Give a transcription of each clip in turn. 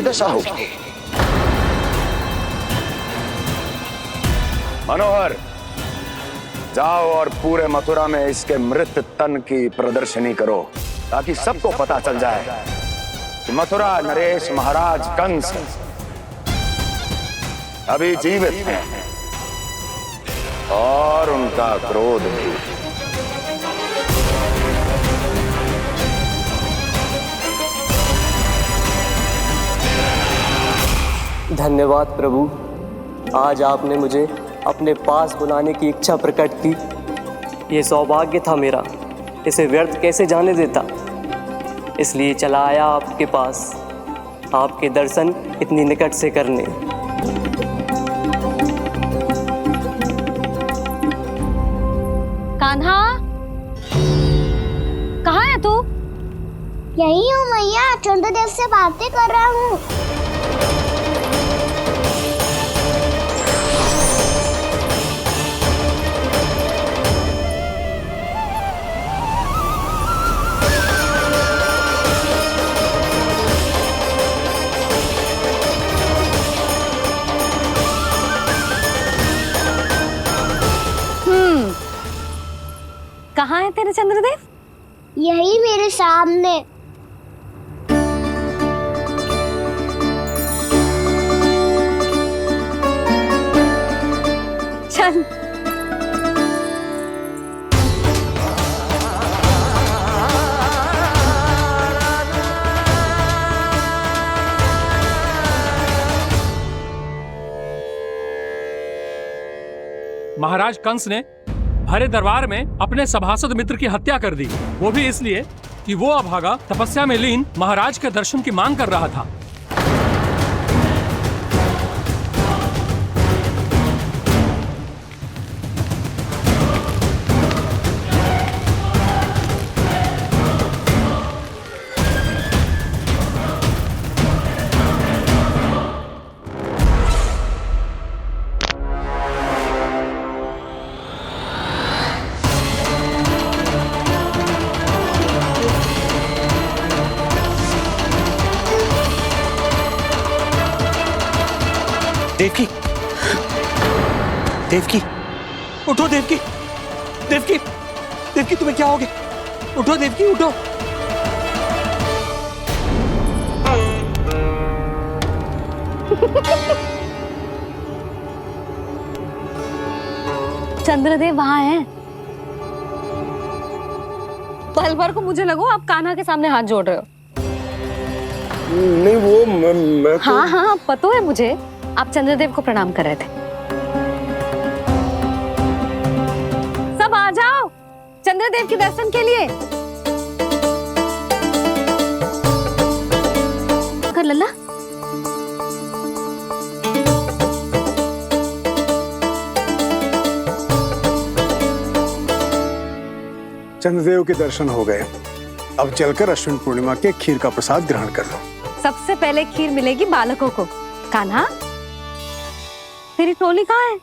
दशा होगी। मनोहर, जाओ और पूरे मथुरा में इसके मृत तन की प्रदर्शनी करो, ताकि सबको पता चल जाए कि मथुरा नरेश महाराज कंस अभी जीवित हैं और उनका क्रोध भी। धन्यवाद प्रभु, आज आपने मुझे अपने पास बुलाने की इच्छा प्रकट की। ये सौभाग्य था मेरा, इसे व्यर्थ कैसे जाने देता। इसलिए चला आया आपके पास, आपके दर्शन इतनी निकट से करने। कान्हा, कहाँ है तू? यही हूँ मैया, चंद्रदेव से बातें कर रहा हूँ। कहाँ है तेरे चंद्रदेव? यही मेरे सामने। चल। महाराज कंस ने भरे दरबार में अपने सभासद मित्र की हत्या कर दी, वो भी इसलिए कि वो अभागा तपस्या में लीन महाराज के दर्शन की मांग कर रहा था। देवकी, देवकी, उठो देवकी, देवकी, देवकी तुम्हें क्या हो गया? उठो देवकी, उठो। चंद्रदेव वहाँ हैं। पल भर को मुझे लगो आप कान्हा के सामने हाथ जोड़ रहे हो। नहीं, वो मैं तो... हाँ हाँ, पता है मुझे, आप चंद्रदेव को प्रणाम कर रहे थे। सब आ जाओ चंद्रदेव के दर्शन के लिए। कर लल्ला। चंद्रदेव के दर्शन हो गए, अब चलकर अश्विन पूर्णिमा के खीर का प्रसाद ग्रहण कर लो। सबसे पहले खीर मिलेगी बालकों को। कान्हा, तेरी टोली कहाँ है?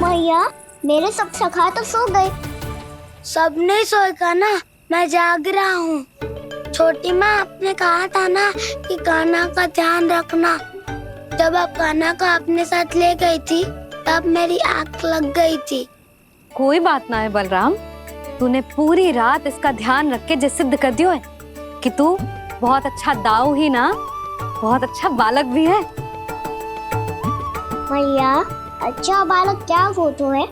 मैया, मेरे सब सखा तो सो गए। सब नहीं सोए कान्हा, मैं जाग रहा हूँ। छोटी माँ, आपने कहा था ना कि कान्हा का ध्यान रखना। जब आप कान्हा को अपने साथ ले गई थी, तब मेरी आँख लग गई थी। कोई बात ना है बलराम, तूने पूरी रात इसका ध्यान रख के जे सिद्ध कर दियो है कि तू बहुत अच्छा दाऊ ही ना, बहुत अच्छा बालक भी है। मैया, अच्छा बालक क्या फोटो है?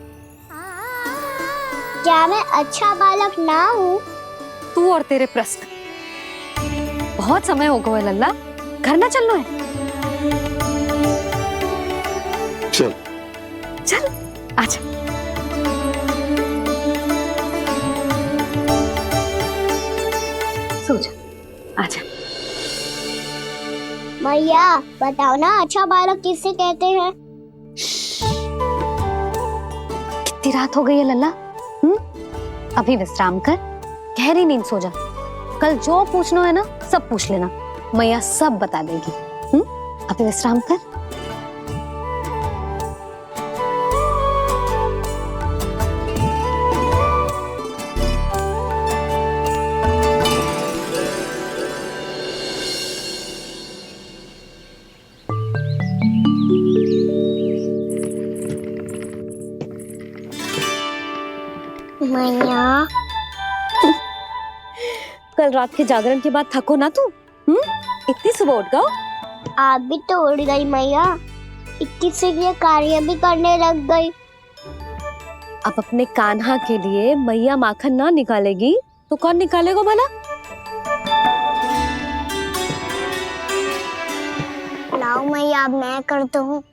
क्या मैं अच्छा बालक ना हूँ? तू और तेरे प्रश्न। बहुत समय हो गया लल्ला, घर ना चलना है? चल चल, आजा। सो जा, आजा। मैया, बताओ ना, अच्छा बालक किससे कहते हैं? कितनी रात हो गई है लल्ला? अभी विश्राम कर, गहरी नींद सो जा। कल जो पूछना है ना, सब पूछ लेना, मैया सब बता देगी। अभी विश्राम कर। मैया कल रात के जागरण के बाद थको ना तू? इतनी सुबह उठ गओ? आप भी तो उड़ गई मैया, इतनी से ये कार्य भी करने लग गई। अब अपने कान्हा के लिए मैया माखन ना निकालेगी तो कौन निकालेगा भला? लाओ मैया, अब मैं करता हूँ।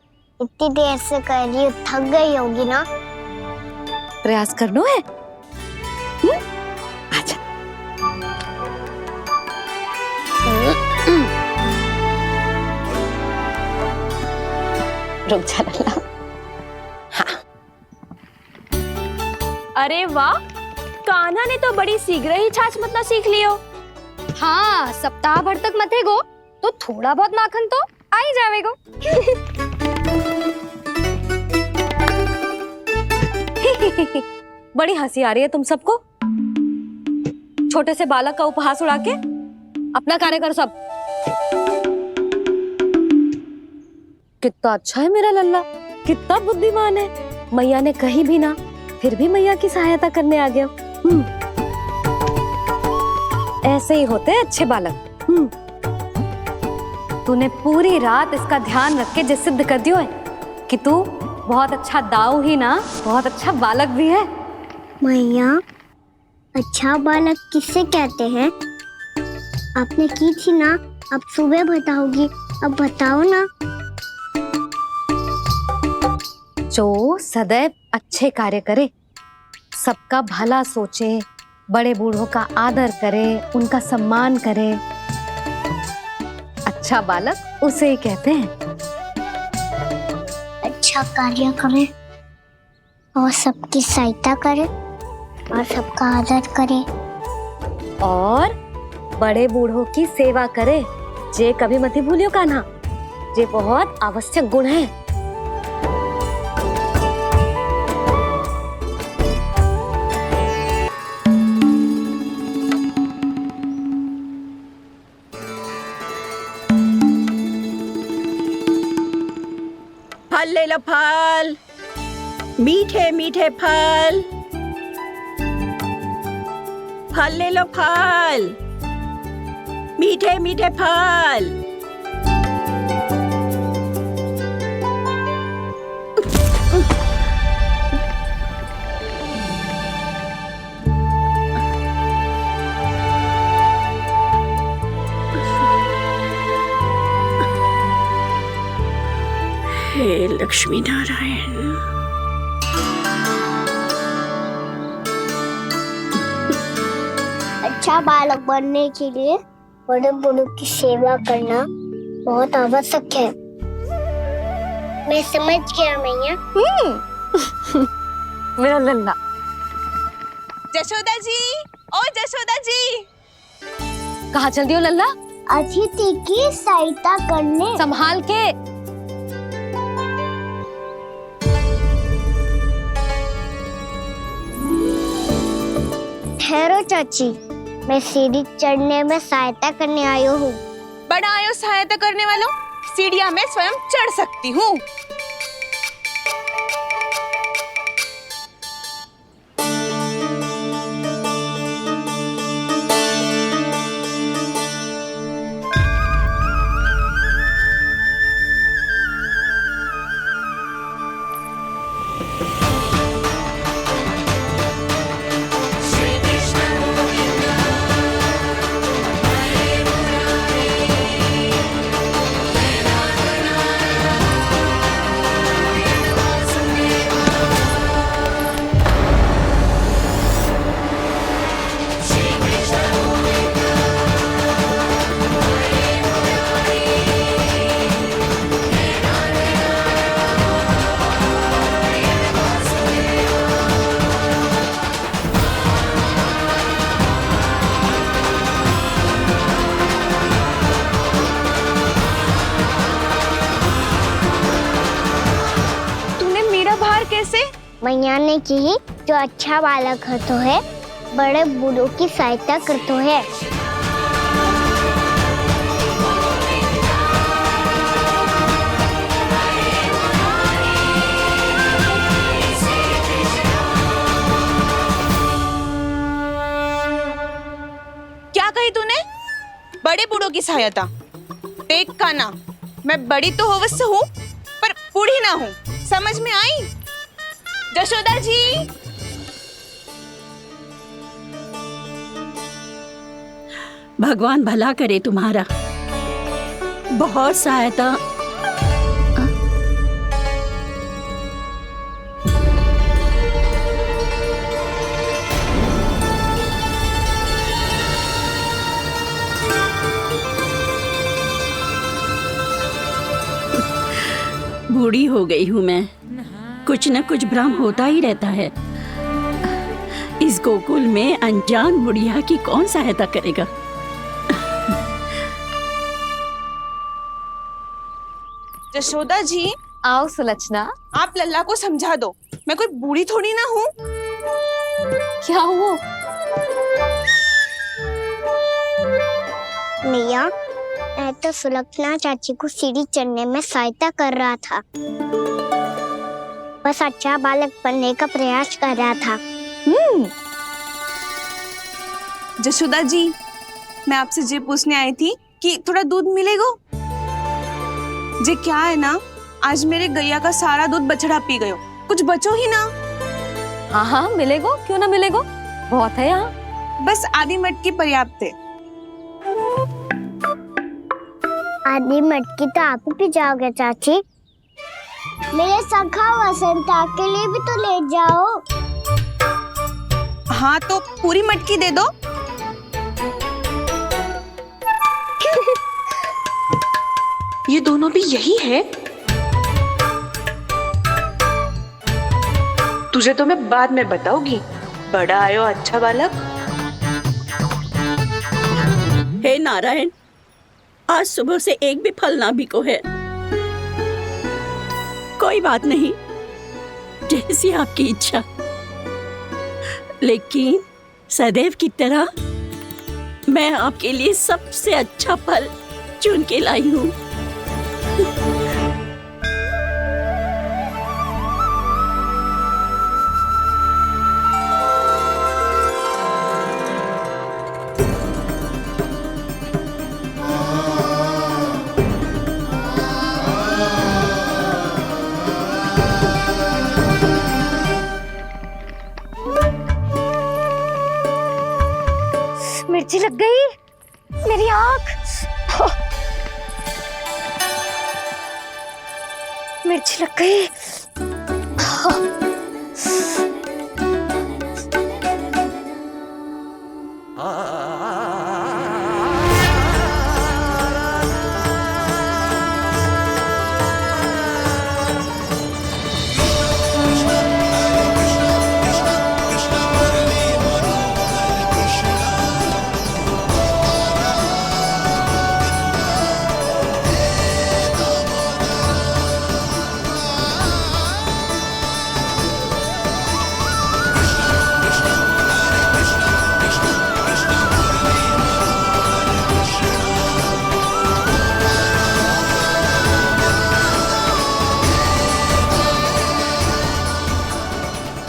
इतनी देर से कर रही हूँ, थक गई होगी ना। प्रयास करनो है? अच्छा। रुक जा लल्ला। अरे वाह, कान्हा ने तो बड़ी शीघ्र ही छाछ मतना सीख लियो। हाँ, सप्ताह भर तक मतेगो तो थोड़ा बहुत माखन तो आ ही जावेगो। बड़ी हंसी आ रही है तुम सबको। छोटे से बालक का उपहास उड़ा के अपना कार्य करो सब। कितना अच्छा है मेरा लल्ला, कितना बुद्धिमान है। मैया ने कही भी ना, फिर भी मैया की सहायता करने आ गया। ऐसे ही होते हैं अच्छे बालक। तूने पूरी रात इसका ध्यान रख के जो सिद्ध कर दियो है कि तू बहुत अच्छा दाऊ ही ना, बहुत अच्छा बालक भी है। मैया, अच्छा बालक किसे कहते हैं? आपने की थी ना, अब सुबह बताओगी, अब बताओ ना। जो सदैव अच्छे कार्य करे, सबका भला सोचे, बड़े बूढ़ों का आदर करे, उनका सम्मान करे, अच्छा बालक उसे ही कहते हैं। अच्छा कार्य करे और सबकी सहायता करे और सबका आदर करे और बड़े बूढ़ों की सेवा करे। जे कभी मत भूलियो कान्हा, जे बहुत आवश्यक गुण है। फल ले लो, फल, मीठे मीठे फल। फल ले लो, फल, मीठे मीठे फल। हे लक्ष्मी नारायण। अच्छा बालक बनने के लिए बड़े बूढ़ों की सेवा करना बहुत आवश्यक है। मैं समझ गया मैया। मेरा लल्ला। जशोदा जी, ओ जशोदा जी। कहाँ चल दियो लल्ला? अतिथि की सहायता करने। संभाल के। ठहरो चाची, मैं सीढ़ी चढ़ने में सहायता करने आई हूँ। बड़ा आयो सहायता करने वालों, सीढ़ियाँ मैं स्वयं चढ़ सकती हूँ। मैया ने की जो अच्छा बालक होतो है, बड़े बूढ़ों की सहायता करतो है। बड़े बूढ़ों की सहायता। देख काना, मैं बड़ी तो अवश्य हूँ पर बूढ़ी ना हूँ, समझ में आई? जशोदा जी। भगवान भला करे तुम्हारा, बहुत सहायता। बूढ़ी हो गई हूँ मैं, कुछ न कुछ भ्रम होता ही रहता है। इस गोकुल में अनजान बुढ़िया की कौन सहायता करेगा? जशोदा जी। आओ सुलक्षणा। आप लल्ला को समझा दो, मैं कोई बूढ़ी थोड़ी ना हूँ। क्या हुआ? मैया, मैं तो सुलक्षणा चाची को सीढ़ी चढ़ने में सहायता कर रहा था, बस अच्छा बालक बनने का प्रयास कर रहा था। जशोदा जी, मैं आपसे ये पूछने आई थी कि थोड़ा दूध मिलेगा? जे क्या है ना, आज मेरे गैया का सारा दूध बछड़ा पी गयो, कुछ बचो ही ना। हाँ हाँ मिलेगो, क्यों ना मिलेगो, बहुत है यहाँ। बस आधी मटकी पर्याप्त है। आधी मटकी तो आप ही पी जाओगे चाची, मेरे सखा वसंता के लिए भी तो ले जाओ। हाँ तो पूरी मटकी दे दो। ये दोनों भी यही है? तुझे तो मैं बाद में बताऊंगी, बड़ा आयो अच्छा बालक। हे नारायण, आज सुबह से एक भी फल ना बिको है। कोई बात नहीं, जैसी आपकी इच्छा, लेकिन सदैव की तरह मैं आपके लिए सबसे अच्छा फल चुन के लाई हूँ। मिर्ची लग गई मेरी आँख। मिर्ची लग गई।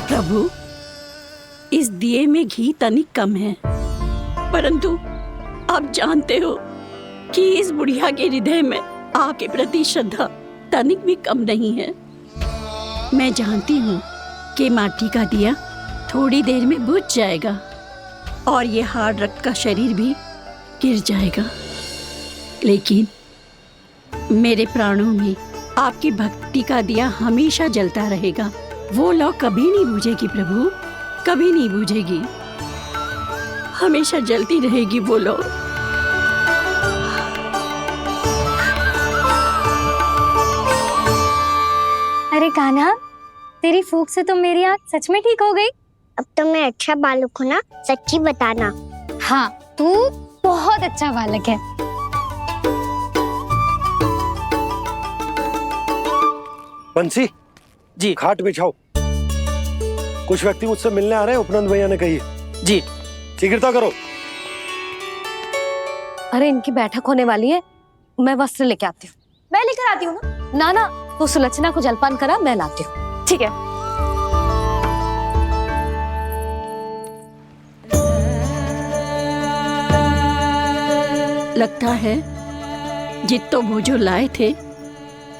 प्रभु, इस दिए में घी तनिक कम है, परंतु आप जानते हो कि इस बुढ़िया के हृदय में आपके प्रति श्रद्धा तनिक भी कम नहीं है। मैं जानती हूँ कि माटी का दिया थोड़ी देर में बुझ जाएगा और ये हार्ड रक्त का शरीर भी गिर जाएगा, लेकिन मेरे प्राणों में आपकी भक्ति का दिया हमेशा जलता रहेगा। वो लौ कभी नहीं बुझेगी प्रभु, कभी नहीं बुझेगी, हमेशा जलती रहेगी वो लौ। अरे कान्हा, तेरी फूंक से तो मेरी आँख सच में ठीक हो गई। अब तो मैं अच्छा बालक हूँ ना, सच्ची बताना। हाँ, तू बहुत अच्छा बालक है। बंसी जी। खाट बिछाओ, कुछ व्यक्ति मुझसे मिलने आ रहे हैं, उपनंद भैया ने कही। जी। शीघ्रता करो। अरे इनकी बैठक होने वाली है, मैं वस्त्र लेके आती हूँ। मैं लेकर आती हूँ ना। ना तू सुलक्षणा को जलपान करा, मैं लाती हूँ। ठीक है। लगता है जितो वो जो लाए थे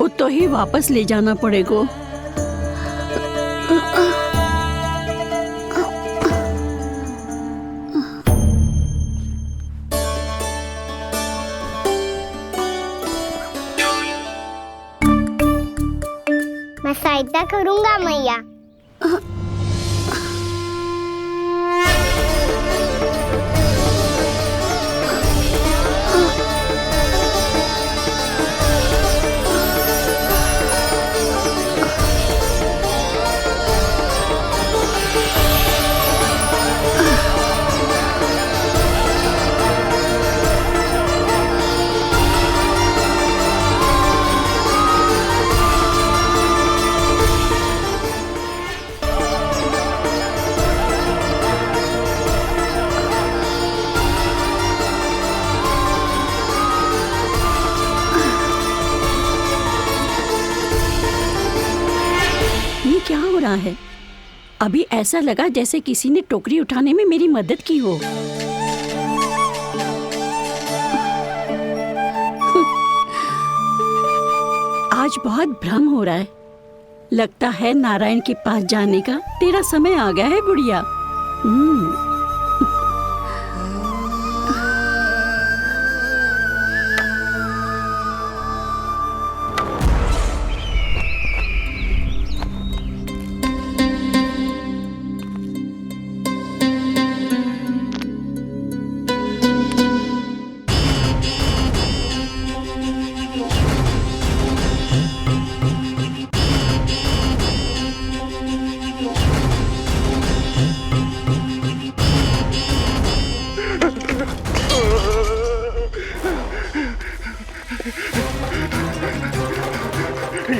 उतो ही वापस ले जाना पड़ेगा। मैं सहायता करूंगा मैया। क्या हो रहा है? अभी ऐसा लगा जैसे किसी ने टोकरी उठाने में मेरी मदद की हो। आज बहुत भ्रम हो रहा है। लगता है नारायण के पास जाने का तेरा समय आ गया है बुढ़िया।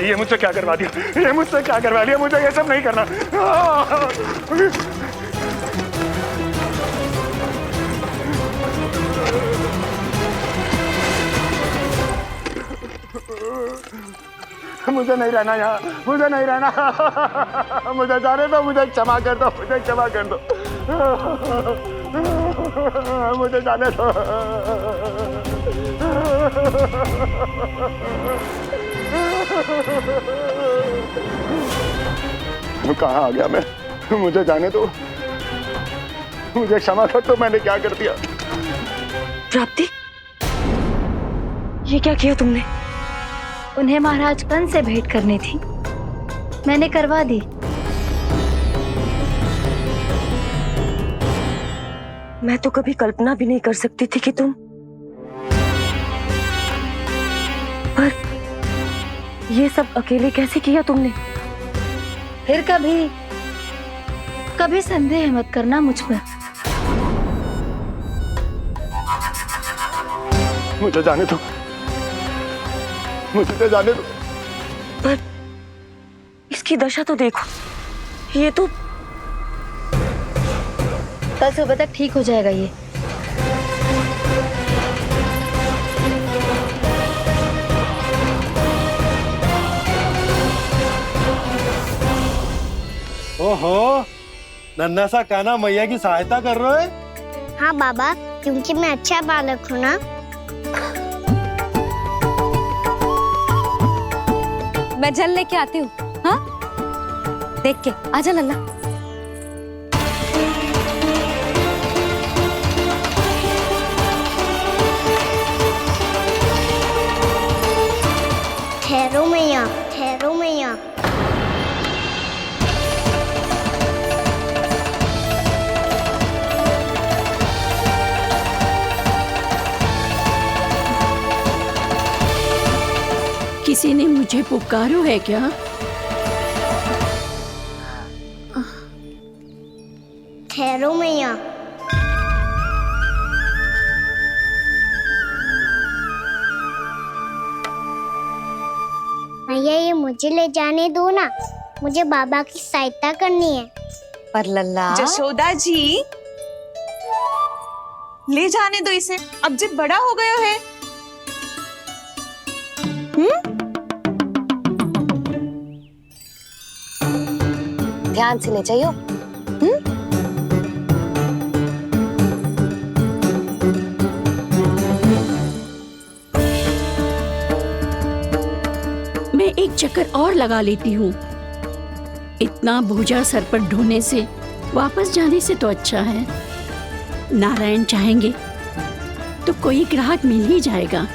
ये मुझसे क्या करवा दिया? ये मुझसे क्या करवा लिया? मुझे ये सब नहीं करना। मुझे नहीं रहना यहाँ, मुझे नहीं रहना। मुझे जाने दो, मुझे क्षमा कर दो, मुझे क्षमा कर दो, मुझे जाने दो। कहाँ आ गया मैं? मुझे जाने दो, मुझे क्षमा कर दो। मैंने क्या कर दिया? प्राप्ति, ये क्या किया तुमने? उन्हें महाराज कंस से भेंट करनी थी, मैंने करवा दी। मैं तो कभी कल्पना भी नहीं कर सकती थी कि तुम, पर ये सब अकेले कैसे किया तुमने? फिर कभी संदेह मत करना मुझ पर। मुझे जाने दो, मुझे तो जाने दो। पर इसकी दशा तो देखो, ये तो कल सुबह तक ठीक हो जाएगा ये। ओहो, नन्हा सा कान्हा मैया की सहायता कर रहे हो? हाँ बाबा, क्योंकि मैं अच्छा बालक हूँ ना। मैं जल लेके आती हूँ। हाँ, देख के आजा लल्ला। ठहरो मैया, ठहरो मैया। किसी ने मुझे पुकारो है क्या? ठहरो मैया। मैया, ये मुझे ले जाने दो ना, मुझे बाबा की सहायता करनी है। पर लल्ला, जशोदा जी, ले जाने दो इसे, अब जब बड़ा हो गया है। ध्यान से ले जाइयो। चक्कर और लगा लेती हूँ। इतना बोझा सर पर ढोने से वापस जाने से तो अच्छा है नारायण चाहेंगे तो कोई ग्राहक मिल ही जाएगा।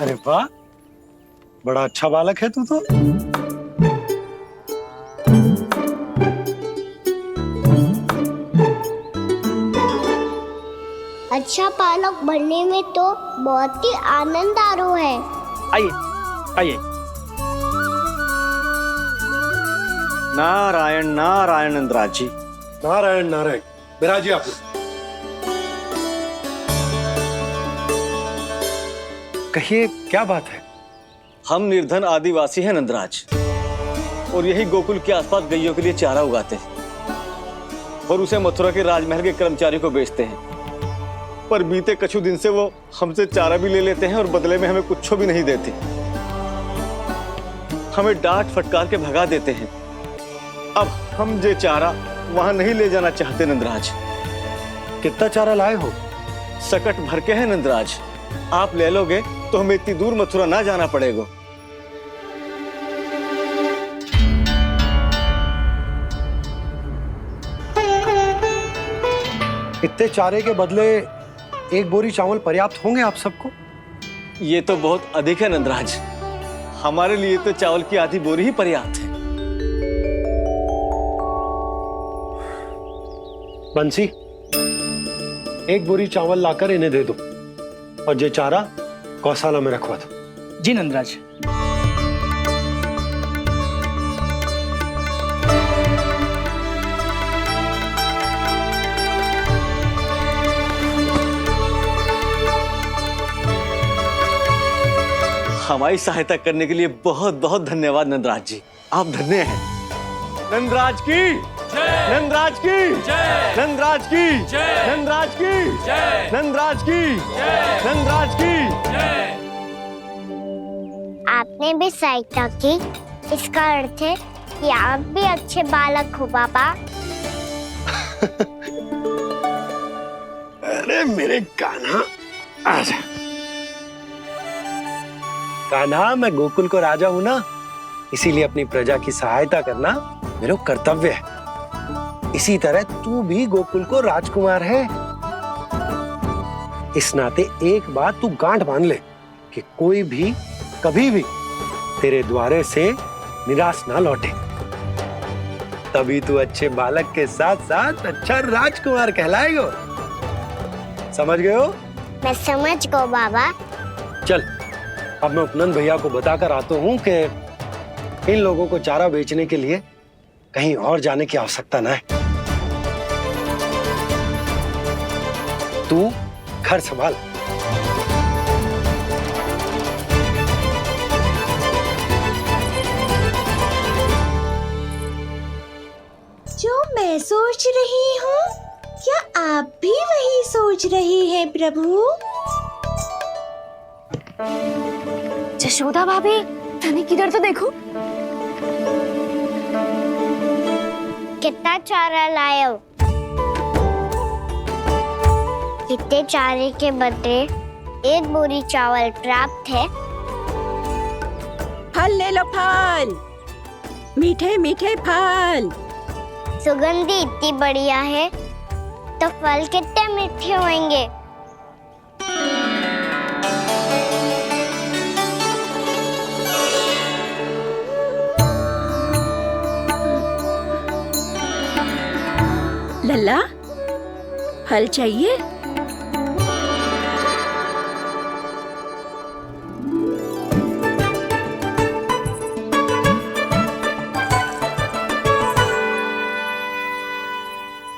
अरे वाह, बड़ा अच्छा बालक है तू तो। अच्छा बालक बनने में तो बहुत ही आनंद आ रहा है। आइए आइए। नारायण नारायण नंदराज जी। नारायण नारायण। बिराजिए आप। कहिए क्या बात है? हम निर्धन आदिवासी हैं नंदराज, और यही गोकुल के आसपास गैयों के लिए चारा उगाते हैं और उसे मथुरा के राजमहल के कर्मचारी को बेचते हैं। पर बीते कुछ दिन से वो हमसे चारा भी ले लेते हैं और बदले में हमें कुछ भी नहीं देते। हमें डांट फटकार के भगा देते हैं। अब हम ये चारा वहां नहीं ले जाना चाहते नंदराज। कितना चारा लाए हो? सकट भर के है नंदराज। आप ले लोगे तो हमें इतनी दूर मथुरा ना जाना पड़ेगा। इतने चारे के बदले एक बोरी चावल पर्याप्त होंगे आप सबको? ये तो बहुत अधिक है नंदराज। हमारे लिए तो चावल की आधी बोरी ही पर्याप्त है। बंसी, एक बोरी चावल लाकर इन्हें दे दो और ये चारा गौशाला में रखवा दो। जी नंदराज। हमारी सहायता करने के लिए बहुत बहुत धन्यवाद नंदराज जी। आप धन्य हैं। नंदराज की नंदराज की नंदराज की नंदराज की नंदराज की नंदराज की। आपने भी सहायता की, इसका अर्थ है कि आप भी अच्छे बालक हो बाबा। अरे मेरे कान्हा, आजा। कान्हा, मैं गोकुल को राजा हूं ना, इसीलिए अपनी प्रजा की सहायता करना मेरा कर्तव्य है। इसी तरह तू भी गोकुल को राजकुमार है। इस नाते एक बात तू गांठ बांध ले कि कोई भी कभी भी तेरे द्वारे से निराश ना लौटे। तभी तू अच्छे बालक के साथ साथ अच्छा राजकुमार कहलाएगा। समझ गए हो? मैं समझ गया बाबा। चल, अब मैं उपनंद भैया को बताकर आता हूँ कि इन लोगों को चारा बेचने के लिए कहीं और जाने की आवश्यकता ना है। तू घर संभाल। जो मैं सोच रही हूँ, क्या आप भी वही सोच रही हैं प्रभु? जशोदा भाभी, तनिक किधर तो देखो। कितना चारा लाए हो? इतने चारे के बदले एक बोरी चावल प्राप्त है। फल ले लो, फल, मीठे मीठे फल। सुगंधी इतनी बढ़िया है तो फल कितने मीठे होंगे। लल्ला, फल चाहिए?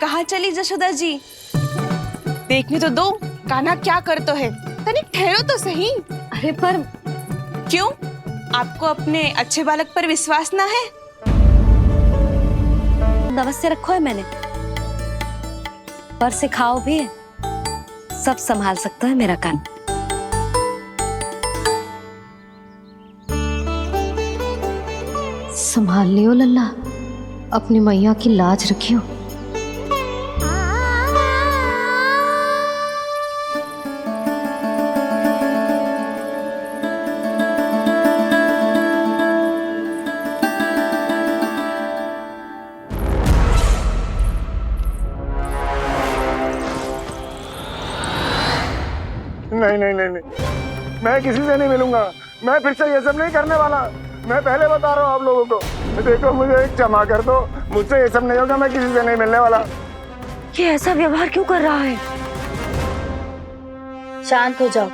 कहाँ चली जशोदा जी? देखने तो दो कान्हा क्या करता है। तनिक ठहरो तो सही। अरे पर क्यों? आपको अपने अच्छे बालक पर विश्वास ना है? अवश्य रखो है मैंने, पर सिखाओ भी है। सब संभाल सकता है मेरा कान। संभाल लियो लल्ला, अपनी मैया की लाज रखियो। नहीं नहीं नहीं नहीं, मैं किसी से नहीं मिलूंगा। मैं फिर से ये सब नहीं करने वाला। मैं पहले बता रहा हूँ आप लोगों को। देखो मुझे एक क्षमा कर दो, मुझसे ये सब नहीं होगा। मैं किसी से नहीं मिलने वाला। ये ऐसा व्यवहार क्यों कर रहा है? शांत हो जाओ,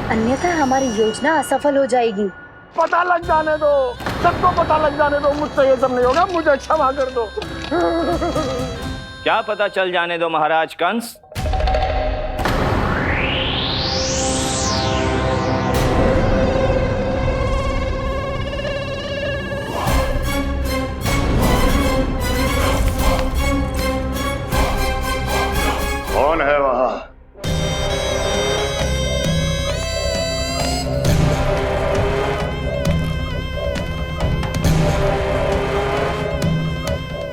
अन्यथा हमारी योजना असफल हो जाएगी। पता लग जाने दो, सबको पता लग जाने दो, मुझसे ये सब नहीं होगा। मुझे क्षमा कर दो। क्या पता चल जाने दो महाराज कंस? कौन है वहां?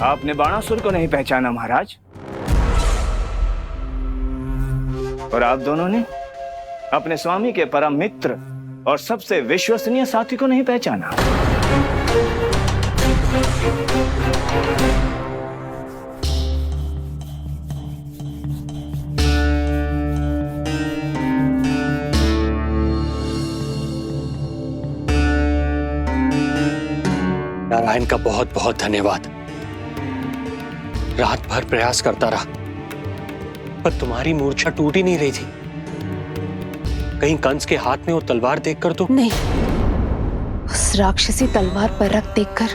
आपने बाणासुर को नहीं पहचाना महाराज, और आप दोनों ने अपने स्वामी के परम मित्र और सबसे विश्वसनीय साथी को नहीं पहचाना। नारायण का बहुत बहुत धन्यवाद। रात भर प्रयास करता रहा, पर तुम्हारी मूर्छा टूट ही नहीं रही थी। कहीं कंस के हाथ में वो तलवार देखकर तो नहीं, उस राक्षसी तलवार पर रख देखकर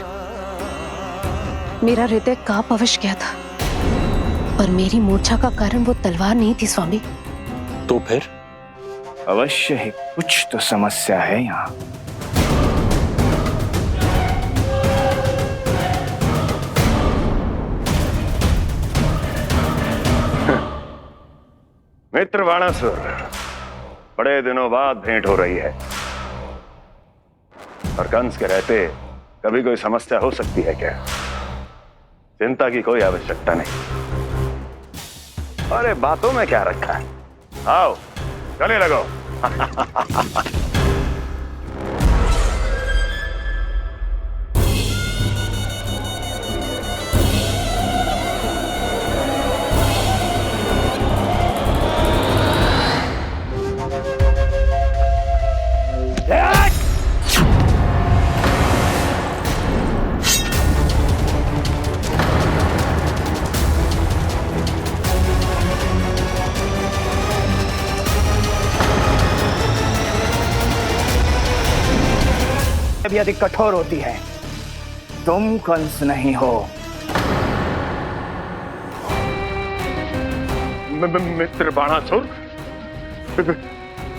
मेरा हृदय कांप अवश्य गया था, पर मेरी मूर्छा का कारण वो तलवार नहीं थी स्वामी। तो फिर? अवश्य ही कुछ तो समस्या है यहाँ। मित्र बाणासुर, बड़े दिनों बाद भेंट हो रही है, और कंस के रहते कभी कोई समस्या हो सकती है क्या? चिंता की कोई आवश्यकता नहीं। अरे बातों में क्या रखा है, आओ गले लगो। भी अधिक कठोर होती है। तुम कंस नहीं हो। मित्र बाणासुर,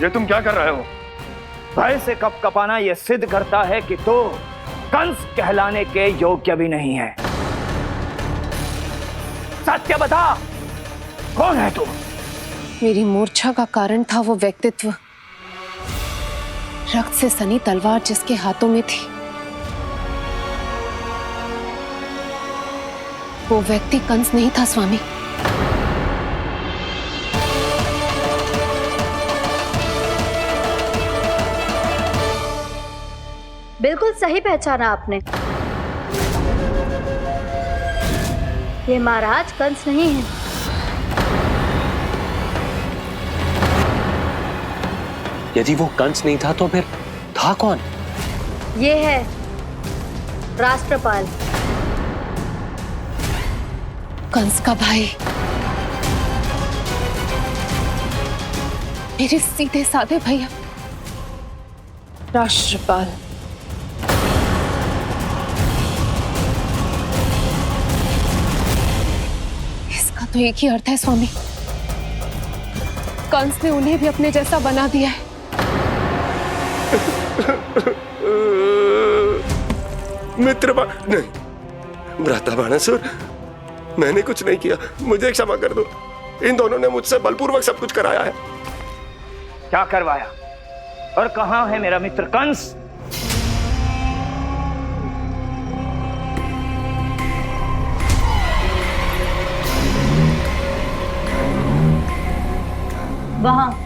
ये तुम क्या कर रहे हो? भय से कपकपाना यह सिद्ध करता है कि तो कंस कहलाने के योग्य भी नहीं है। सत्य बता, कौन है तू? मेरी मूर्छा का कारण था वो व्यक्तित्व, रक्त से सनी तलवार जिसके हाथों में थी। वो व्यक्ति कंस नहीं था स्वामी। बिल्कुल सही पहचाना आपने। ये महाराज कंस नहीं है। यदि वो कंस नहीं था तो फिर था कौन? ये है राष्ट्रपाल, कंस का भाई, मेरे सीधे साधे भैया राष्ट्रपाल। इसका तो एक ही अर्थ है स्वामी, कंस ने उन्हें भी अपने जैसा बना दिया है। मित्र नहीं, भ्राता बाणासुर, मैंने कुछ नहीं किया, मुझे क्षमा कर दो। इन दोनों ने मुझसे बलपूर्वक सब कुछ कराया है। क्या करवाया और कहां है मेरा मित्र कंस? वहाँ।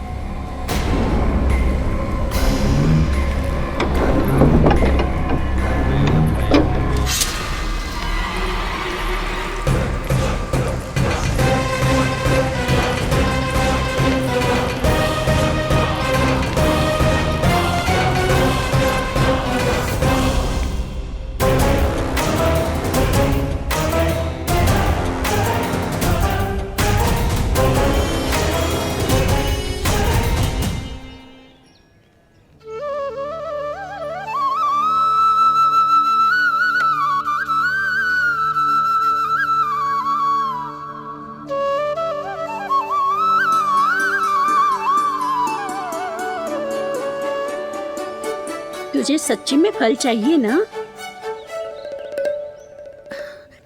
तुझे सच्ची में फल चाहिए ना?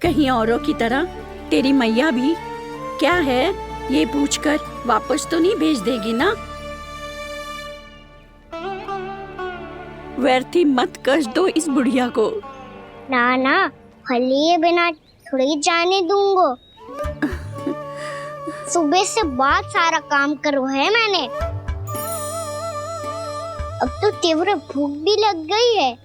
कहीं औरों की तरह तेरी मैया भी क्या है ये पूछकर वापस तो नहीं भेज देगी ना? व्यर्थी मत कष्ट दो इस बुढ़िया को। ना ना, फल लिए बिना थोड़ी जाने दूंगो। सुबह से बहुत सारा काम करो है मैंने। अब तो तीव्र भूख भी लग गई है।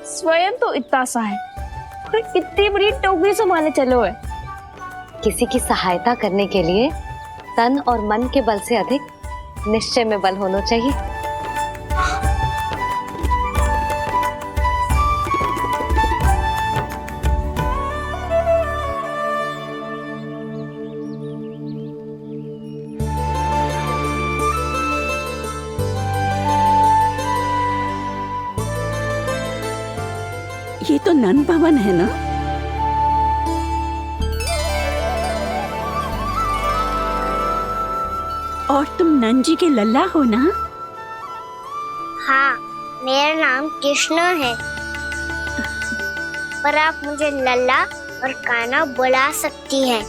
स्वयं तो इतना सा है, फिर कितनी बड़ी टोकरी संभाले चलो है। किसी की सहायता करने के लिए तन और मन के बल से अधिक निश्चय में बल होना चाहिए। ये तो नन भवन है ना? और तुम नन जी के लल्ला हो ना? हाँ, मेरा नाम कृष्ण है, पर आप मुझे लल्ला और कान्हा बुला सकती हैं।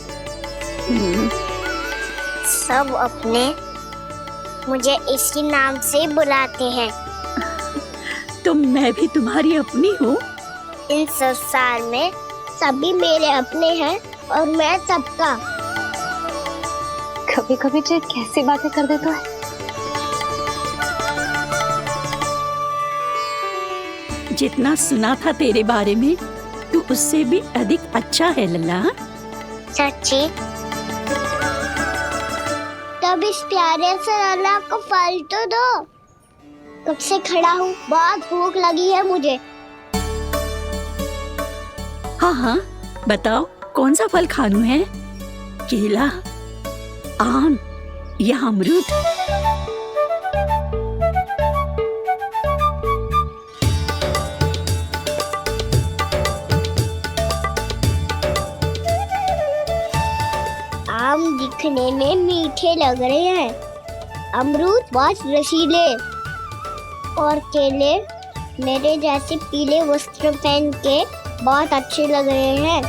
सब अपने मुझे इसी नाम से बुलाते हैं। तो मैं भी तुम्हारी अपनी हूँ। इन संसार में सभी मेरे अपने हैं और मैं सबका। कभी कभी जो कैसी बातें कर देता है। जितना सुना था तेरे बारे में, तू उससे भी अधिक अच्छा है लल्ला। सच्ची? तब इस प्यारे से लल्ला को फल तो दो। कब से खड़ा हूँ, बहुत भूख लगी है मुझे। हाँ हाँ, बताओ कौन सा फल खानू है? केला, आम या अमरूद? आम दिखने में मीठे लग रहे हैं, अमरूद बहुत रसीले और केले मेरे जैसे पीले वस्त्र पहन के बहुत अच्छे लग रहे हैं।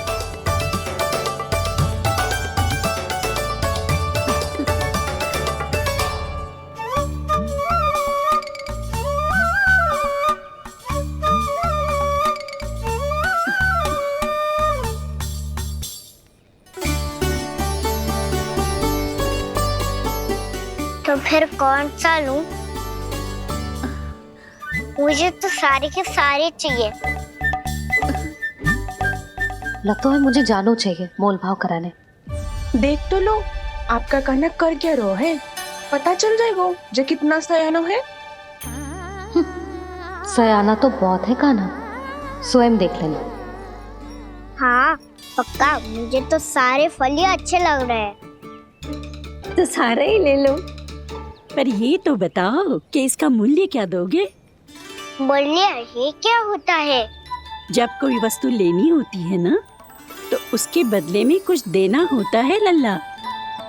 तो फिर कौन सा लूं? मुझे तो सारे के सारे चाहिए। लगता है मुझे जानू चाहिए मोल भाव कराने। देख तो लो, आपका कहना कर क्या रहो है, पता चल जाएगा जो कितना सयानो है। सयाना तो बहुत है कान्हा, स्वयं देख लेना। हाँ पक्का, मुझे तो सारे फल ही अच्छे लग रहे हैं। तो सारा ही ले लो। पर ये तो बताओ कि इसका मूल्य क्या दोगे? मूल्य ये क्या होता है? जब कोई वस्तु लेनी होती है ना, तो उसके बदले में कुछ देना होता है लल्ला,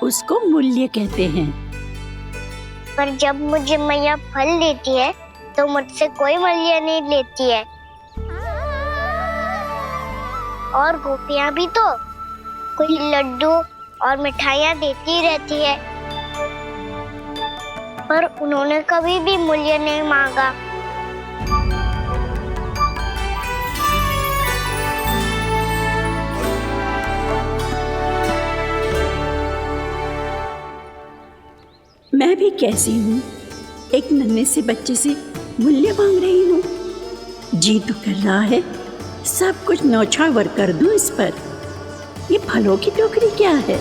उसको मूल्य कहते हैं। पर जब मुझे मैया फल देती है तो मुझसे कोई मूल्य नहीं लेती है। और गोपियां भी तो कोई लड्डू और मिठाइयाँ देती रहती है, पर उन्होंने कभी भी मूल्य नहीं मांगा। मैं भी कैसी हूँ, एक नन्हे से बच्चे से मूल्य मांग रही हूँ। जी तो कर रहा है सब कुछ न्यौछावर कर दूं इस पर। ये फलों की टोकरी क्या है?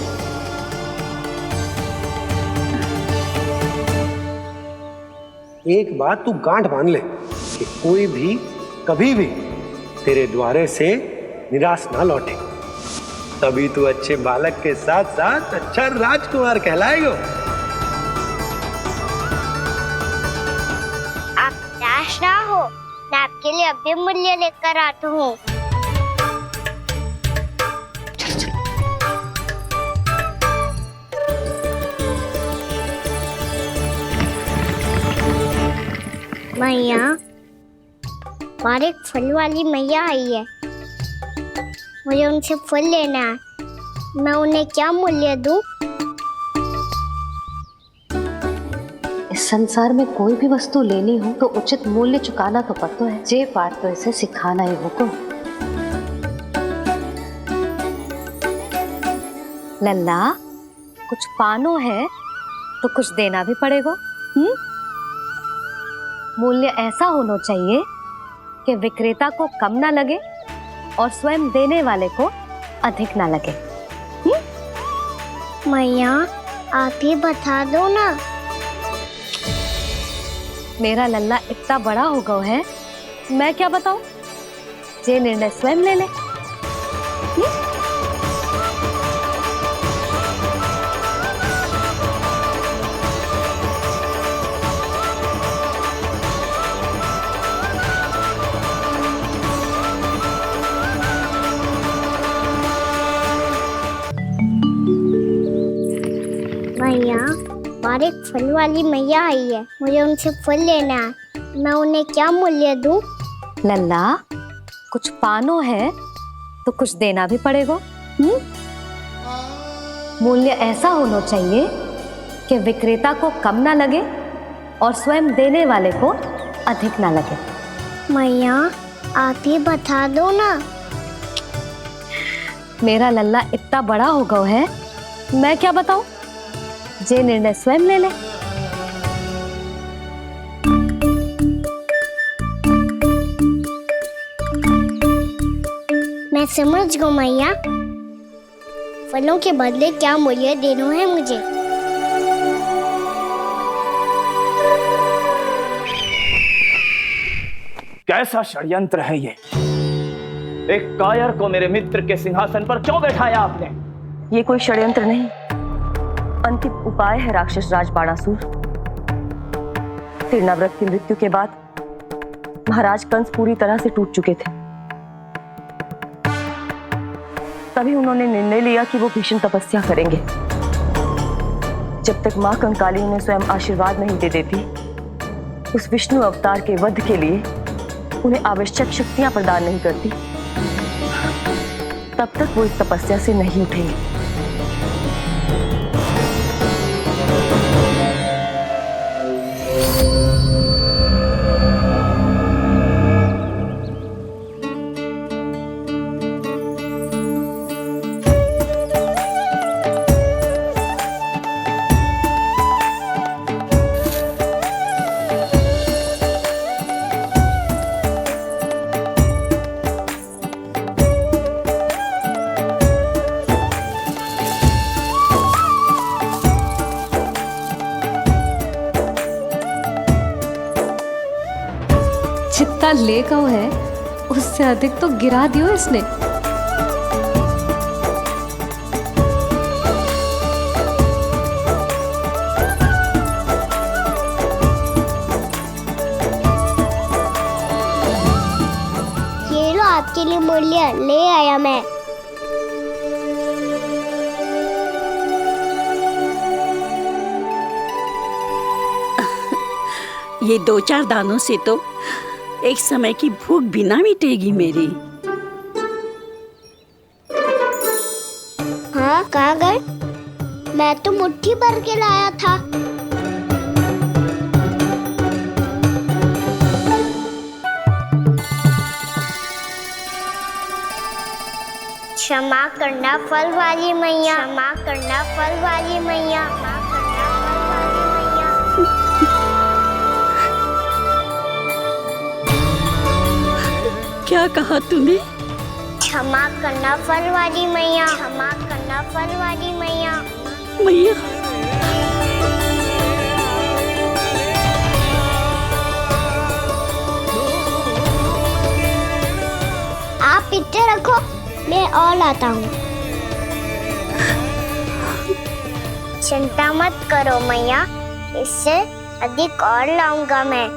एक बात तू गांठ बांध ले कि कोई भी कभी भी तेरे द्वारे से निराश ना लौटे, तभी तू अच्छे बालक के साथ साथ अच्छा राजकुमार कहलाएगा। आप निराश ना हो, मैं आपके लिए अभी मूल्य लेकर आता हूँ। मैया, बाहर एक फल वाली मैया आई है, मुझे उनसे फल लेना है। मैं उन्हें क्या मूल्य दूं? इस संसार में कोई भी वस्तु लेनी हो तो उचित मूल्य चुकाना तो पड़ता है। जे पाठ तो इसे सिखाना ही हुकुम। लल्ला, कुछ पानो है तो कुछ देना भी पड़ेगा। मूल्य ऐसा होना चाहिए कि विक्रेता को कम ना लगे और स्वयं देने वाले को अधिक ना लगे। मैया, आप ही बता दो ना। मेरा लल्ला इतना बड़ा हो गया है, मैं क्या बताऊं? जे निर्णय स्वयं ले ले। मैया, बाहर एक फल वाली मैया आई है, मुझे उनसे फल लेना है। मैं उन्हें क्या मूल्य दूं? लल्ला, कुछ पानो है तो कुछ देना भी पड़ेगा। मूल्य ऐसा होना चाहिए कि विक्रेता को कम ना लगे और स्वयं देने वाले को अधिक ना लगे। मैया, आप ही बता दो ना। मेरा लल्ला इतना बड़ा हो गया है, मैं क्या बताऊं? जे निर्णय स्वयं ले ले। मैं समझ गई मैया, फलों के बदले क्या मूल्य देना है मुझे। कैसा षड्यंत्र है ये? एक कायर को मेरे मित्र के सिंहासन पर क्यों बैठाया आपने? ये कोई षड्यंत्र नहीं, अंतिम उपाय है राक्षस राज बाणासुर। तीर्णाव्रत की मृत्यु के बाद महाराज कंस पूरी तरह से टूट चुके थे। तभी उन्होंने निर्णय लिया कि वो भीषण तपस्या करेंगे। जब तक मां कंकाली उन्हें स्वयं आशीर्वाद नहीं दे देती, उस विष्णु अवतार के वध के लिए उन्हें आवश्यक शक्तियां प्रदान नहीं करती, तब तक वो इस तपस्या से नहीं उठेंगे। जितना ले गओ है उससे अधिक तो गिरा दियो इसने। ये लो आपके लिए मूल्य ले आया मैं। ये 2-4 दानों से तो एक समय की भूख भी ना मिटेगी मेरी। हाँ, कहाँ गए? मैं तो मुट्ठी भर के लाया था। क्षमा करना फल वाली मैया, क्षमा करना फल वाली मैया, क्षमा करना फल वाली मैया। क्या कहा तूने? क्षमा करना फल वाली मैया, क्षमा करना फल वाली मैया। मैया, आप इतने रखो, मैं और लाता हूँ। चिंता मत करो मैया, इससे अधिक और लाऊंगा मैं।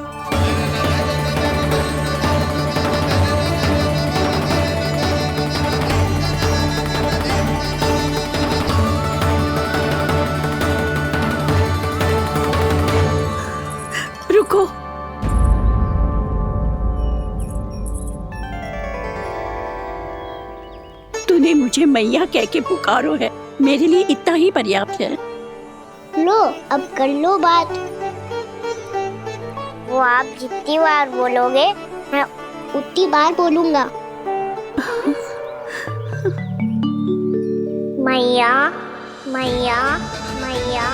रुको। तूने मुझे मैया कह के पुकारो है, मेरे लिए इतना ही पर्याप्त है। लो, अब कर लो बात। वो आप जितनी बार बोलोगे मैं उतनी बार बोलूंगा। मैया, मैया, मैया।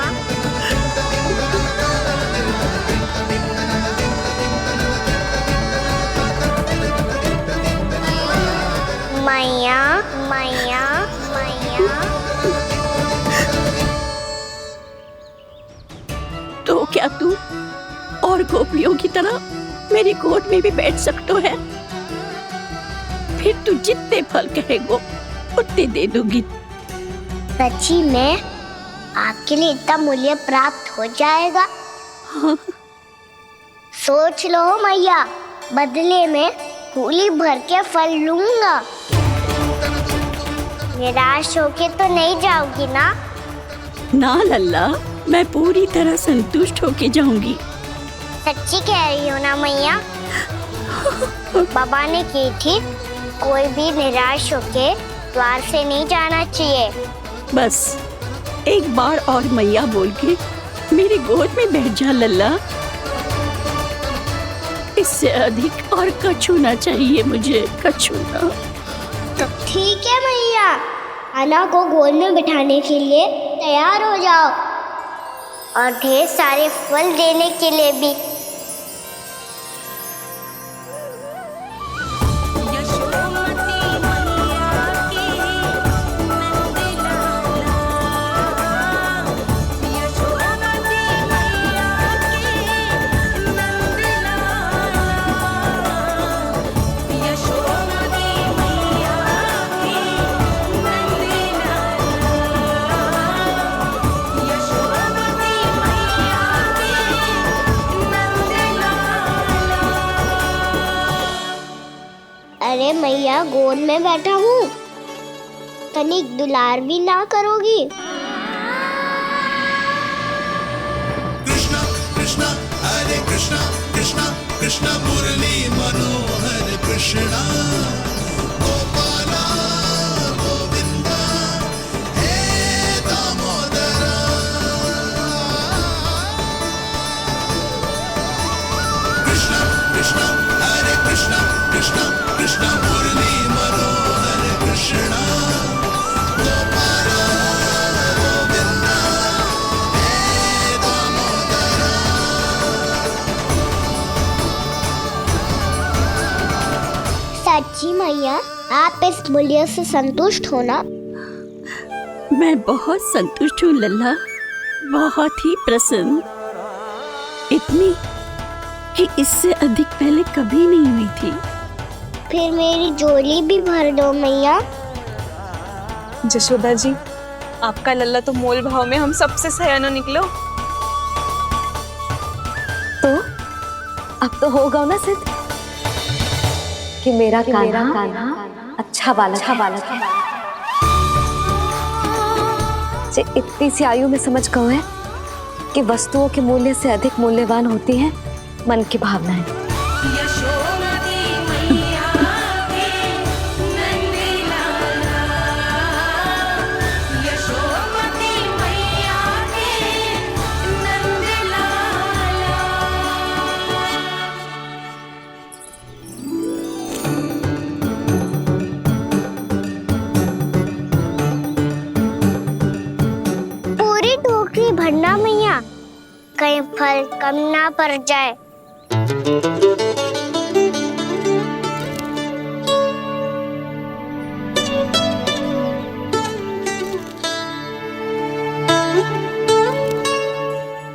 मैया, मैया, मैया। तो क्या तू और गोपियों की तरह मेरी गोद में भी बैठ सकते है? फिर तू जितने फल कहेगो उतने दे दूंगी। सच्ची में आपके लिए इतना मूल्य प्राप्त हो जाएगा? हाँ। सोच लो मैया, बदले में कूली भर के फल लूंगा। निराश होके तो नहीं जाओगी ना? ना लल्ला, मैं पूरी तरह संतुष्ट होके जाऊंगी। सच्ची कह रही हो ना मैया? बाबा ने की थी, कोई भी निराश होके द्वार से नहीं जाना चाहिए। बस एक बार और मैया बोल के मेरी गोद में बैठ जा लल्ला। इससे अधिक और कछु ना चाहिए मुझे, कछु ना। ठीक है मैया, अन्ना को गोद में बिठाने के लिए तैयार हो जाओ और ढेर सारे फल देने के लिए भी। अरे मैया, गोद में बैठा हूँ, तनिक दुलार भी ना करोगी? कृष्णा कृष्णा हरे कृष्णा, कृष्णा कृष्णा मुरली मनोहर कृष्णा, गोपाला गोविंदा हे दामोदरा। कृष्णा कृष्णा हरे कृष्णा, कृष्णा कृष्णा मुरली मनोहर कृष्णा, गोपाला गोविंदा हे दामोदरा। सच्ची मैया, आप इस मूल्य से संतुष्ट हो ना? मैं बहुत संतुष्ट हूँ लल्ला, बहुत ही प्रसन्न। इतनी कि इससे अधिक पहले कभी नहीं हुई थी। फिर मेरी झोली भी भर दो मैया। जशोदा जी, आपका लल्ला तो मोल भाव में हम सबसे सयाना निकलो। तो अब तो होगा ना सिद्ध कि मेरा कान्हा अच्छा बालक है। जे इतनी सी आयु में समझ गए हैं कि वस्तुओं के मूल्य से अधिक मूल्यवान होती हैं मन की भावना है। पूरी टोकरी भरना मैया, कहीं फल कम ना पड़ जाए।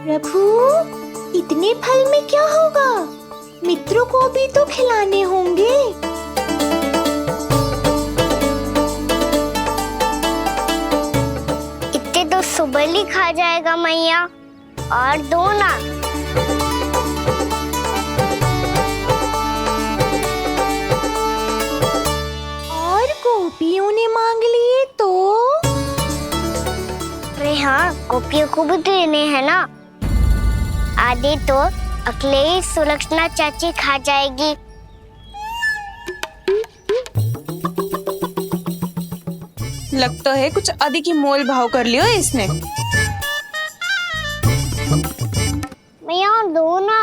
प्रभु, इतने फल में क्या होगा? मित्रों को भी तो खिलाने होंगे। इतने तो सुबह ही खा जाएगा मैया, और दो ना। और गोपियों ने मांग लिए तो? अरे हाँ, गोपियों को भी देने हैं ना। आधे तो अकेले सुलक्षणा चाची खा जाएगी। लगता है कुछ अधिक ही मोल भाव कर लियो इसने। मैया और दो ना।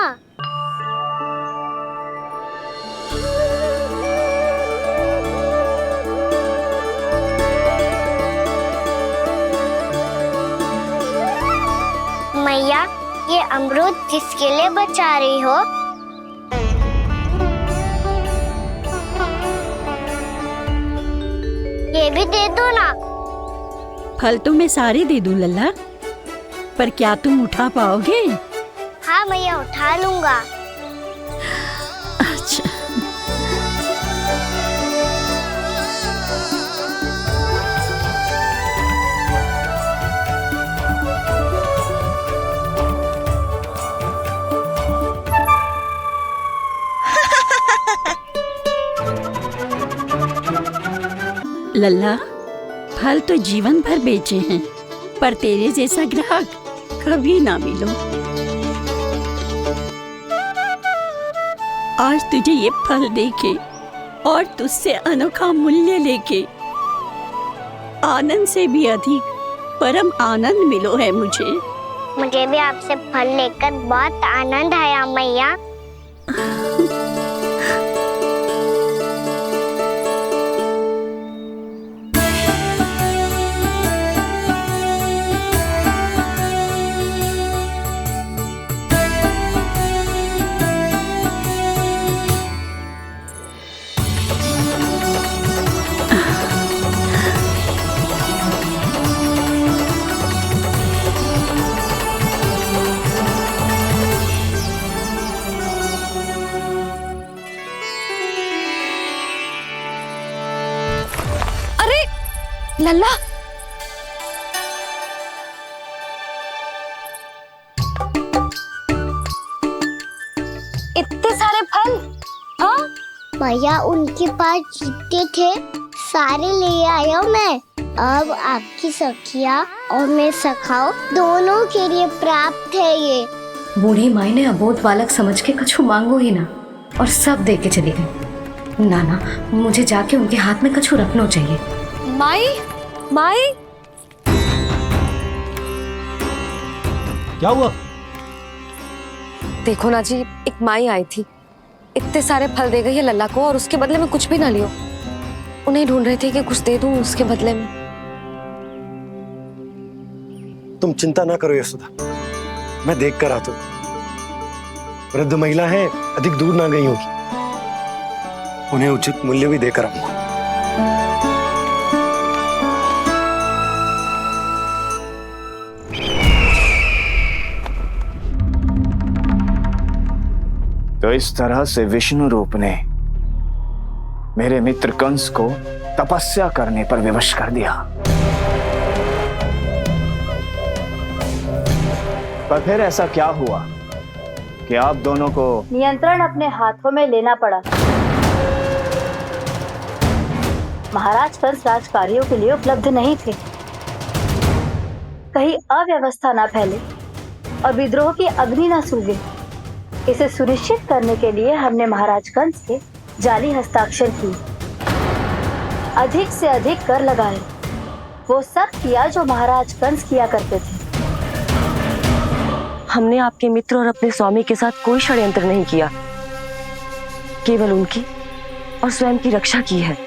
मैया, ये अमरूद किसके लिए बचा रही हो? ये भी दे दो ना। फल तो मैं सारे दे दूं लल्ला, पर क्या तुम उठा पाओगे? हाँ मैया, उठा लूंगा। अच्छा। लल्ला, फल तो जीवन भर बेचे हैं, पर तेरे जैसा ग्राहक कभी ना मिलो। आज तुझे ये फल देके और तुझसे अनोखा मूल्य लेके आनंद से भी अधिक परम आनंद मिलो है मुझे। मुझे भी आपसे फल लेकर बहुत आनंद आया मैया। लल्ला, इतने सारे फल? हाँ भैया, उनके पास जितने थे सारे ले आया मैं। अब आपकी सखिया और मैं सखाओ दोनों के लिए प्राप्त है ये। बूढ़ी माई ने अबोध बालक समझ के कछु मांगो ही ना, और सब दे के चली गई। नाना, मुझे जाके उनके हाथ में कछु रखना चाहिए। माई, माई, क्या हुआ? देखो ना जी, एक माई आई थी, इतने सारे फल दे गई है लल्ला को, और उसके बदले में कुछ भी ना लियो। उन्हें ढूंढ रहे थे कि कुछ दे दूं उसके बदले में। तुम चिंता ना करो यशोदा, मैं देख कर आता हूं। वृद्ध महिला है, अधिक दूर ना गई होगी, उन्हें उचित मूल्य भी देकर आऊंगा। तो इस तरह से विष्णु रूप ने मेरे मित्र कंस को तपस्या करने पर विवश कर दिया। पर फिर ऐसा क्या हुआ कि आप दोनों को नियंत्रण अपने हाथों में लेना पड़ा? महाराज कंस राजकार्यों के लिए उपलब्ध नहीं थे। कहीं अव्यवस्था ना फैले और विद्रोह की अग्नि ना सूझे, इसे सुनिश्चित करने के लिए हमने महाराज कंस के जाली हस्ताक्षर किए, अधिक से अधिक कर लगाए, वो सब किया जो महाराज कंस किया करते थे। हमने आपके मित्र और अपने स्वामी के साथ कोई षड्यंत्र नहीं किया, केवल उनकी और स्वयं की रक्षा की है।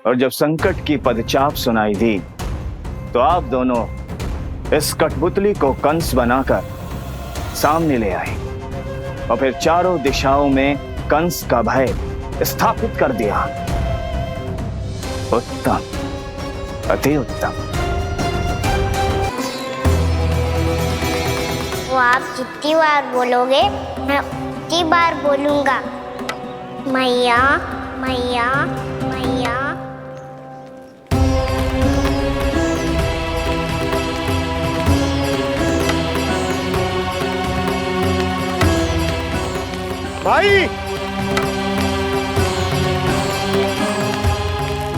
और जब संकट की पदचाप सुनाई दी तो आप दोनों इस कठपुतली को कंस बनाकर सामने ले आए और फिर चारों दिशाओं में कंस का भय स्थापित कर दिया। उत्तम, अति उत्तम। वो आप जितनी बार बोलोगे मैं उतनी बार बोलूंगा। मैया मैया मैया। भाई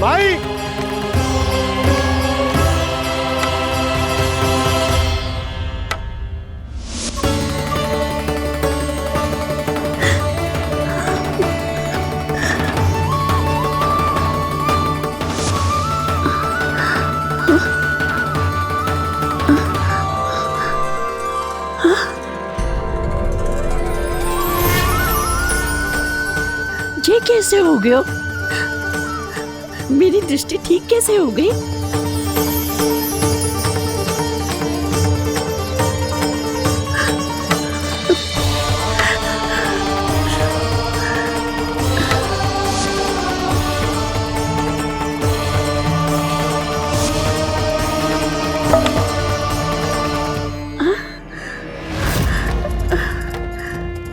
भाई ये कैसे हो गया? मेरी दृष्टि ठीक कैसे हो गई?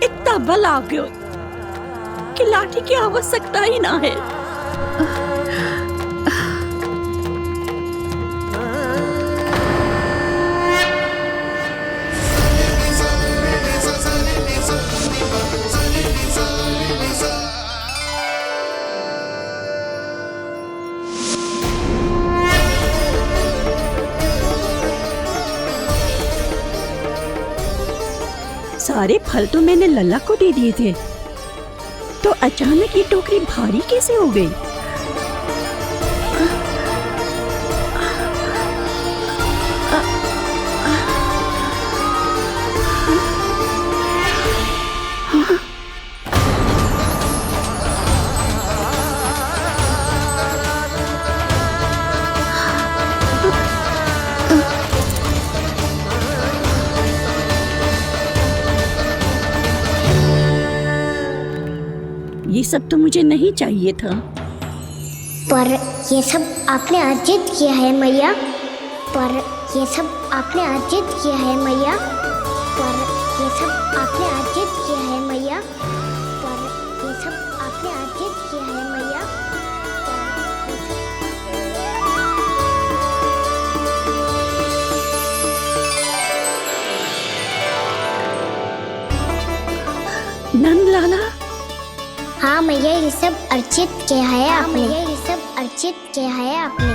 इतना बल आ गया कि लाठी की आवश्यकता ही ना है। सारे फल तो मैंने लल्ला को दे दिए थे, तो अचानक ये टोकरी भारी कैसे हो गई? ये सब तो मुझे नहीं चाहिए था। पर ये सब आपने अर्जित किया है मैया। पर ये सब आपने अर्जित किया है मैया। पर ये सब आपने अर्जित किया है मैया। पर ये सब आपने अर्जित किया है मैया। नंद लाला। हाँ मैया, ये सब अर्जित किया है आपने। ये सब अर्जित किया है आपने।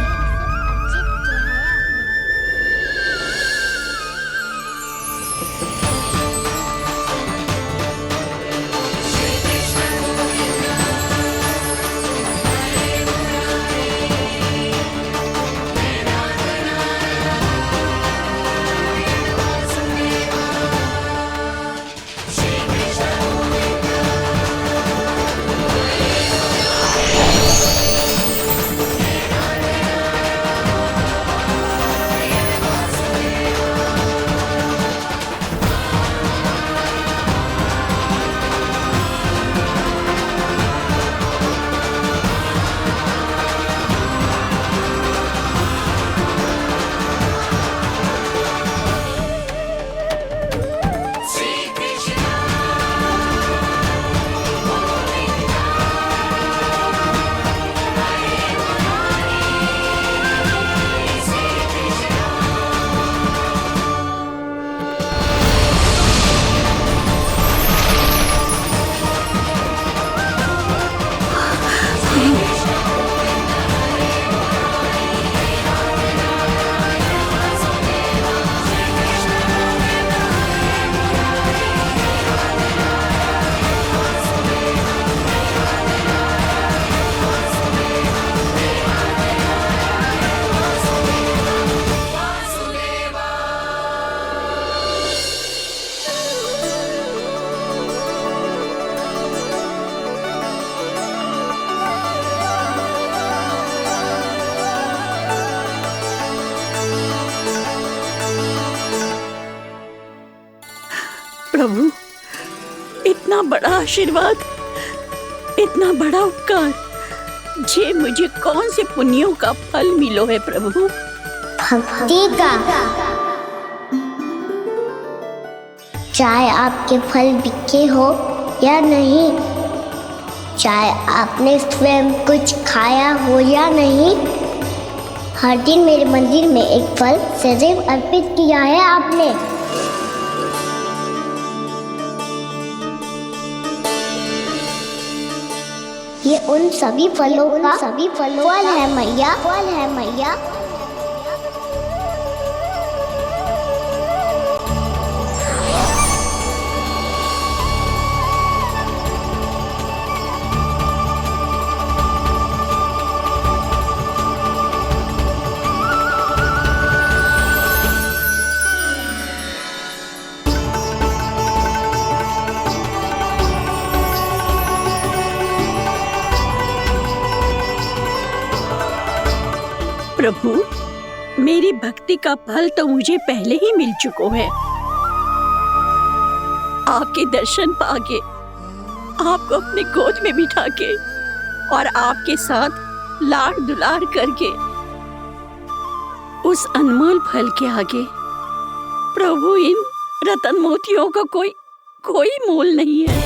प्रभु, इतना बड़ा आशीर्वाद, इतना बड़ा उपकार, जे मुझे कौन से पुण्यों का फल मिलो है प्रभु? भक्ति का। चाहे आपके फल बिके हो या नहीं, चाहे आपने स्वयं कुछ खाया हो या नहीं, हर दिन मेरे मंदिर में एक फल सदैव अर्पित किया है आपने। ये उन सभी फलों का फल है मैया, फल है मैया। प्रभु, मेरी भक्ति का फल तो मुझे पहले ही मिल चुका है। आपके दर्शन पाके, आपको अपने गोद में बिठा के और आपके साथ लाड दुलार करके, उस अनमोल फल के आगे प्रभु इन रतन मोतियों का कोई मोल नहीं है।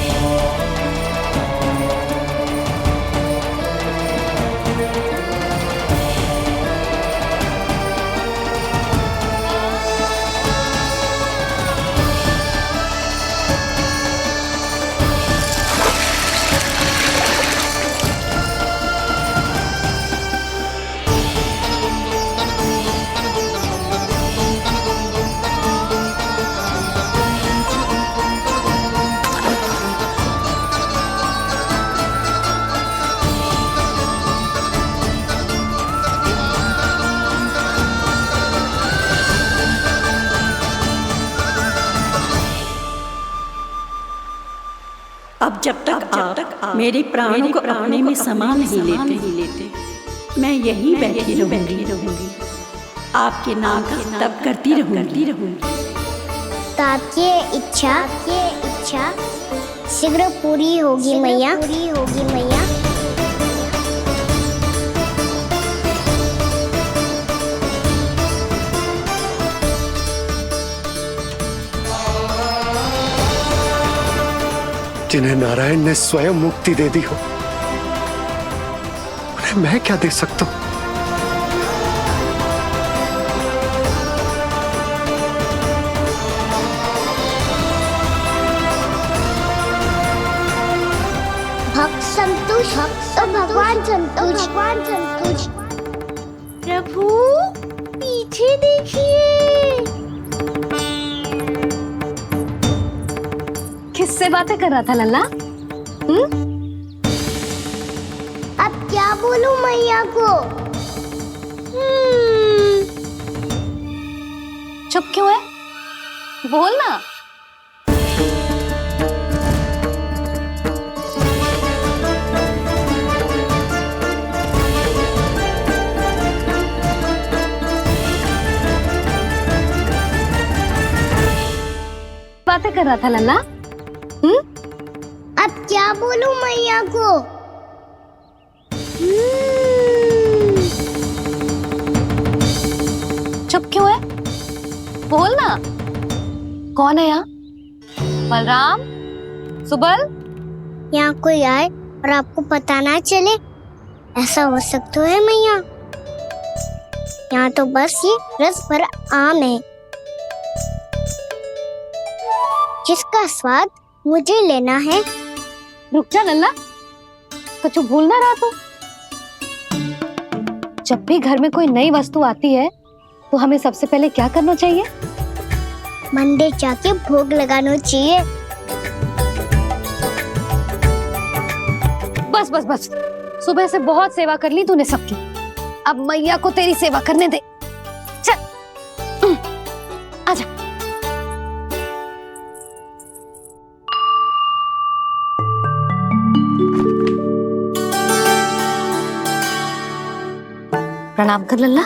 अब जब तक आप मेरे प्राणों को अपने में समा नहीं लेते, मैं यहीं बैठी रहूंगी, आपके नाम का तप करती रहूंगी। तो आपकी इच्छा शीघ्र पूरी होगी मैया। जिन्हें नारायण ने स्वयं मुक्ति दे दी हो, उन्हें मैं क्या दे सकता हूं? भक्त संतोष तो भगवान संतोष। प्रभु पीछे देखिए। किससे बातें कर रहा था लल्ला? अब क्या बोलूं मैया को? चुप क्यों है? बोल ना। बातें कर रहा था लल्ला? अब क्या बोलूं मैया को? चुप क्यों है? बोल ना। कौन है यहाँ? बलराम, सुबल? यहाँ कोई आए और आपको पता ना चले, ऐसा हो सकता है मैया? यहाँ तो बस ये रस भरा आम है, जिसका स्वाद मुझे लेना है। रुक जा लल्ला, कुछ भूल ना रहा तू। जब भी घर में कोई नई वस्तु आती है तो हमें सबसे पहले क्या करना चाहिए? मंदिर जाके भोग लगाना चाहिए। बस सुबह से बहुत सेवा कर ली तूने सबकी, अब मैया को तेरी सेवा करने दे। चल आजा। प्रणाम कर लल्ला।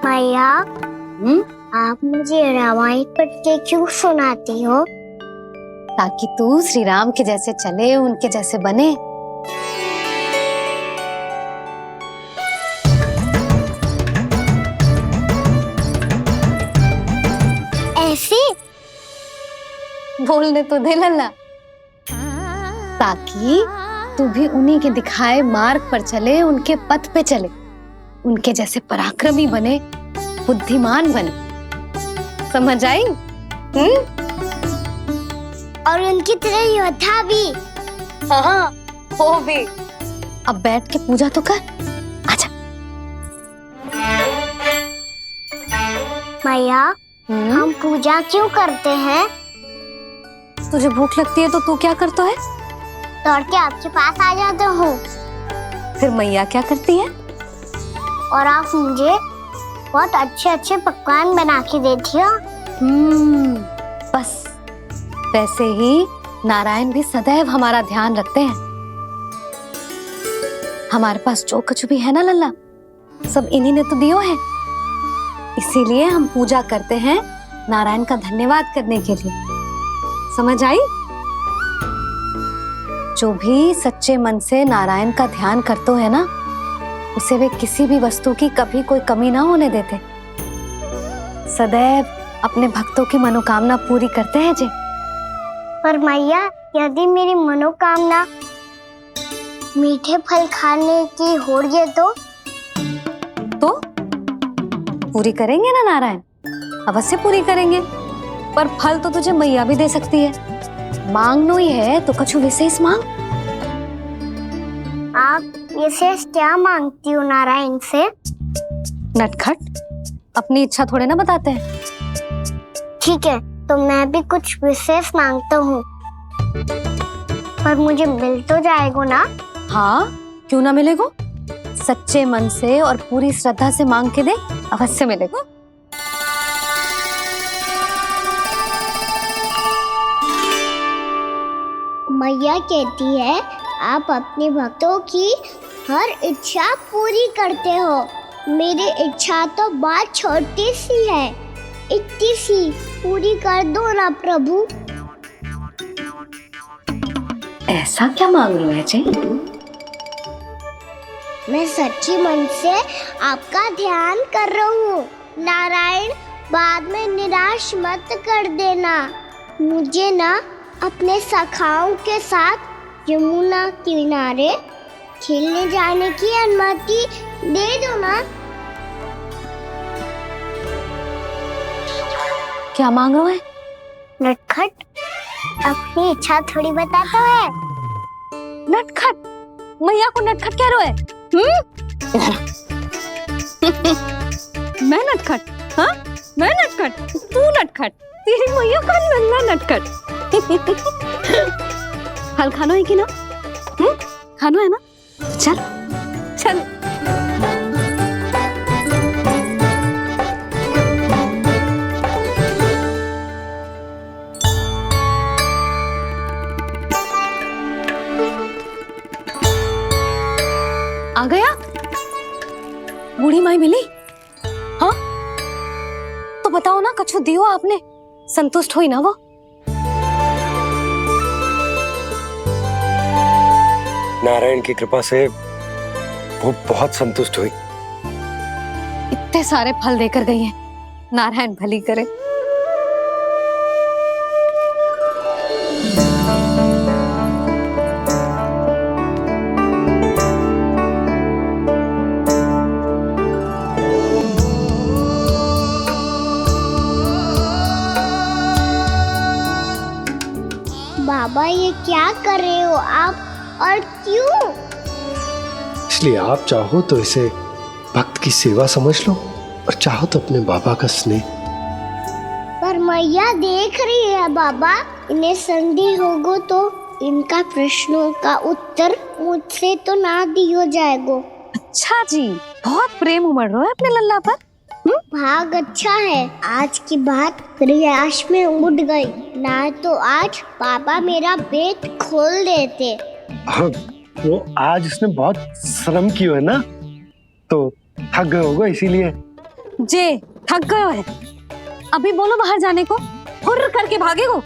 मैया आप मुझे रामायण पढ़ के क्यों सुनाती हो? ताकि तू श्री राम के जैसे चले, उनके जैसे बने। ऐसे बोलने तो दे लल्ला, ताकि तू भी उन्हीं के दिखाए मार्ग पर चले, उनके पथ पे चले, उनके जैसे पराक्रमी बने, बुद्धिमान बने। समझ आई? और उनकी तरह योद्धा भी। हाँ, वो भी। अब बैठ के पूजा तो कर। आजा। मैया, हम पूजा क्यों करते हैं? तुझे भूख लगती है तो तू क्या करता है? दौड़ के आपके पास आ जाते हो। फिर मैया क्या करती है? और आप मुझे बहुत अच्छे अच्छे पकवान बना के देती हो। बस वैसे ही नारायण भी सदैव हमारा ध्यान रखते हैं। हमारे पास जो कुछ भी है ना लल्ला, सब इन्हीं ने तो दियो है। इसीलिए हम पूजा करते हैं नारायण का धन्यवाद करने के लिए। समझ आई? जो भी सच्चे मन से नारायण का ध्यान करते है ना, उसे वे किसी भी वस्तु की कभी कोई कमी ना होने देते। सदैव अपने भक्तों की मनोकामना पूरी करते हैं जी। पर मैया, यदि मेरी मनोकामना मीठे फल खाने की हो गई तो पूरी करेंगे ना नारायण, अवश्य पूरी करेंगे। पर फल तो तुझे मैया भी दे सकती है। मांगनो ही है तो कछु विशेष मांग। आप विशेष क्या मांगती हो नारायण से? नटखट, अपनी इच्छा थोड़े ना बताते हैं। ठीक है, तो मैं भी कुछ विशेष मांगता हूँ, पर मुझे मिल तो जाएगा ना? हाँ, क्यों ना मिलेगो। सच्चे मन से और पूरी श्रद्धा से मांग के दे, अवश्य मिलेगा। मैया कहती है आप अपने भक्तों की हर इच्छा पूरी करते हो। मेरी इच्छा तो बहुत छोटी सी है, इतनी सी पूरी कर दो ना प्रभु। ऐसा क्या मांग रहे हो जी? मैं सच्ची मन से आपका ध्यान कर रहा हूँ। नारायण, बाद में निराश मत कर देना। मुझे ना अपने सखाओं के साथ यमुना किनारे खेलने जाने की अनुमति दे दो ना। क्या मांग रहे हो? नटखट, अपनी इच्छा थोड़ी बताता है। नटखट? मैया को नटखट कह रहे हो? मैं नटखट? हाँ, मैं नटखट? तू नटखट? तेरी मैया का नन्ना नटखट। फल खानो है कि ना? खानो है ना? चल चल। आ गया? बूढ़ी माई मिली? हाँ, तो बताओ ना, कछु दियो आपने, संतुष्ट हुई ना वो? नारायण की कृपा से वो बहुत संतुष्ट हुई। इतने सारे फल देकर गई हैं, नारायण भली करे। बाबा, ये क्या कर रहे हो आप, और क्यों? इसलिए आप चाहो तो इसे भक्त की सेवा समझ लो, और चाहो तो अपने बाबा का स्नेह। पर मैया देख रही है बाबा, इन्हें संदेह होगो तो इनका प्रश्नों का उत्तर मुझसे तो ना दियो जाएगो। अच्छा जी, बहुत प्रेम उमड़ रहा है अपने लल्ला पर। भाग अच्छा है, आज की बात प्रयास में उड़ गई, ना तो आज पापा मेरा पेट खोल देते। हाँ, वो आज उसने बहुत श्रम किया है ना, तो थक गए होगा इसीलिए। जे थक गए है, अभी बोलो बाहर जाने को, हुर्र करके भागे हो।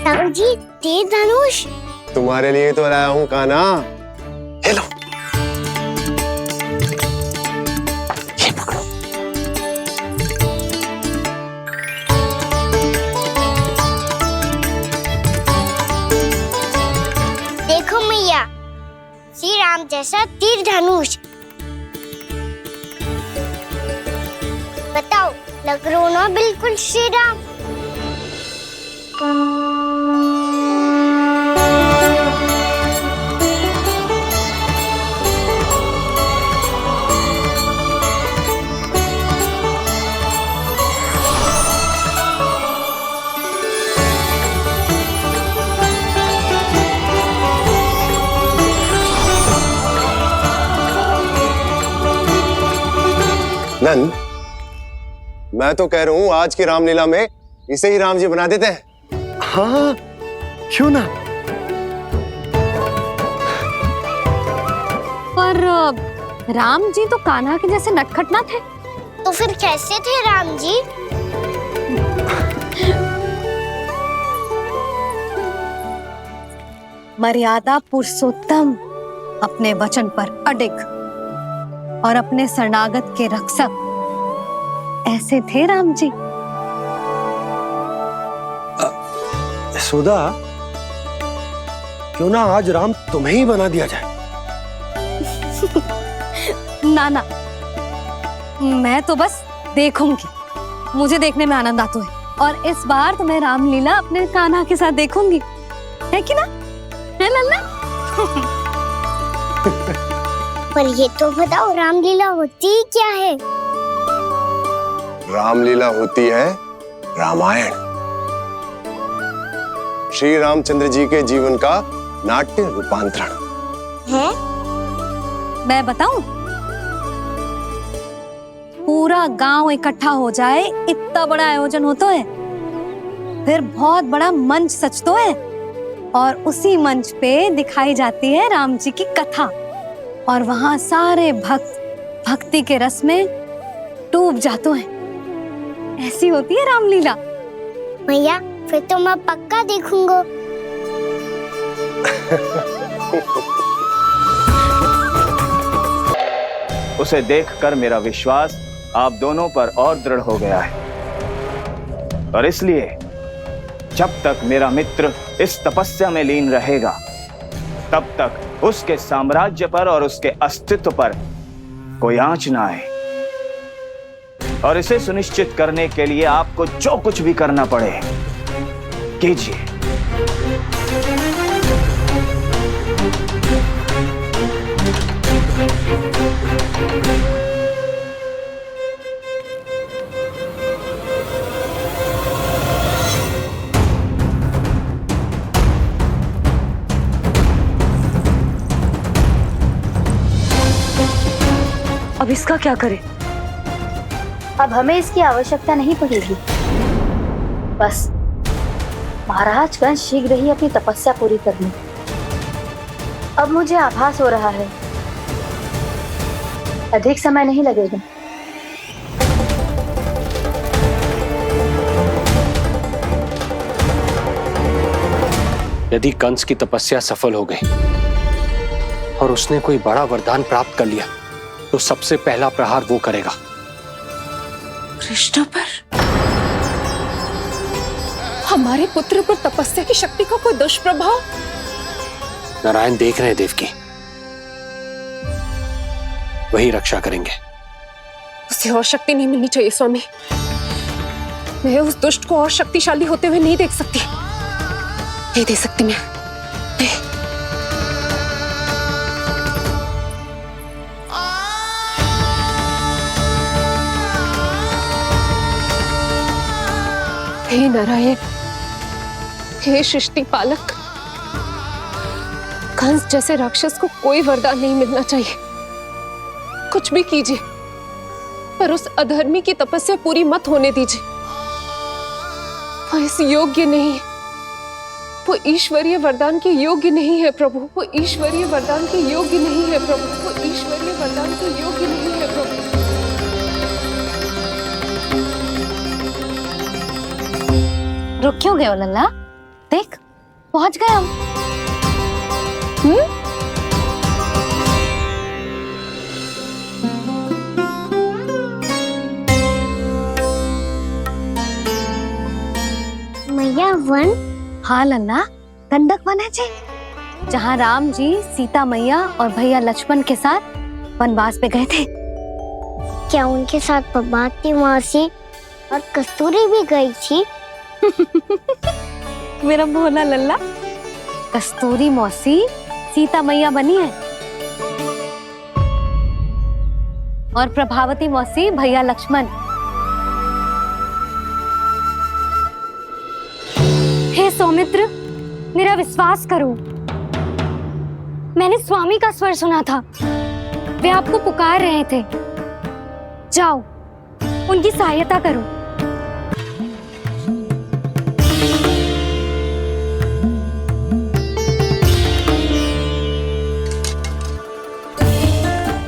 राहुल जी, तीर धनुष तुम्हारे लिए तो लाया हूँ कान्हा। ले लो। ये पकड़ो। देखो मैया, श्री राम जैसा तीर धनुष। बताओ, लग रहा ना बिल्कुल श्री राम। नंद, मैं तो कह रहा हूँ आज की रामलीला में इसे ही राम जी बना देते हैं। हाँ, क्यों ना। पर राम जी तो कान्हा के जैसे नटखट ना थे। तो फिर कैसे थे राम जी? मर्यादा पुरुषोत्तम, अपने वचन पर अडिग और अपने शरणागत के रक्षक, ऐसे थे राम जी। यशोदा, क्यों ना आज राम तुम्हें ही बना दिया जाए। ना ना, मैं तो बस देखूंगी, मुझे देखने में आनंद आता है। और इस बार तो मैं रामलीला अपने कान्हा के साथ देखूंगी, है कि ना, है लल्ला? पर ये तो बताओ, रामलीला होती क्या है? रामलीला होती है रामायण। श्री रामचंद्र जी के जीवन का नाट्य रूपांतरण है। मैं बताऊं, पूरा गांव इकट्ठा हो जाए, इतना बड़ा आयोजन होता है, फिर बहुत बड़ा मंच सजतो है, और उसी मंच पे दिखाई जाती है राम जी की कथा, और वहां सारे भक्त भक्ति के रस में डूब जाते हैं। ऐसी होती है रामलीला। भैया, फिर तो मैं पक्का देखूंगा। उसे देखकर मेरा विश्वास आप दोनों पर और दृढ़ हो गया है, और इसलिए जब तक मेरा मित्र इस तपस्या में लीन रहेगा, तब तक उसके साम्राज्य पर और उसके अस्तित्व पर कोई आंच ना आए। और इसे सुनिश्चित करने के लिए आपको जो कुछ भी करना पड़े कीजिए। अब इसका क्या करें? अब हमें इसकी आवश्यकता नहीं पड़ेगी। बस महाराज कंस शीघ्र ही अपनी तपस्या पूरी कर लें। अब मुझे आभास हो रहा है अधिक समय नहीं लगेगा। यदि कंस की तपस्या सफल हो गई और उसने कोई बड़ा वरदान प्राप्त कर लिया, तो सबसे पहला प्रहार वो करेगा कृष्ण पर। हमारे पुत्र पर तपस्या की शक्ति का कोई दुष्प्रभाव? नारायण देख रहे हैं देवकी, वही रक्षा करेंगे। उसे और शक्ति नहीं मिलनी चाहिए स्वामी। मैं उस दुष्ट को और शक्तिशाली होते हुए नहीं देख सकती, नहीं दे सकती मैं। हे नारायण, हे सृष्टि पालक, कंस जैसे राक्षस को कोई वरदान नहीं मिलना चाहिए। कुछ भी कीजिए, पर उस अधर्मी की तपस्या पूरी मत होने दीजिए। वह इस योग्य नहीं है। वो ईश्वरीय वरदान के योग्य नहीं है प्रभु, वो ईश्वरीय वरदान के योग्य नहीं है प्रभु, वो ईश्वरीय वरदान के योग्य नहीं है प्रभु। रुक क्यों गए हो लल्ला? देख पहुंच गए हम। मैया वन? हाँ लल्ला, गंडक वन है जी, जहाँ राम जी सीता मैया और भैया लक्ष्मण के साथ वनवास पे गए थे। क्या उनके साथ पद्मावती मौसी और कस्तूरी भी गई थी? मेरा भोला लल्ला, कस्तूरी मौसी सीता मैया बनी है और प्रभावती मौसी भैया लक्ष्मण। हे सौमित्र, मेरा विश्वास करो, मैंने स्वामी का स्वर सुना था, वे आपको पुकार रहे थे। जाओ उनकी सहायता करो।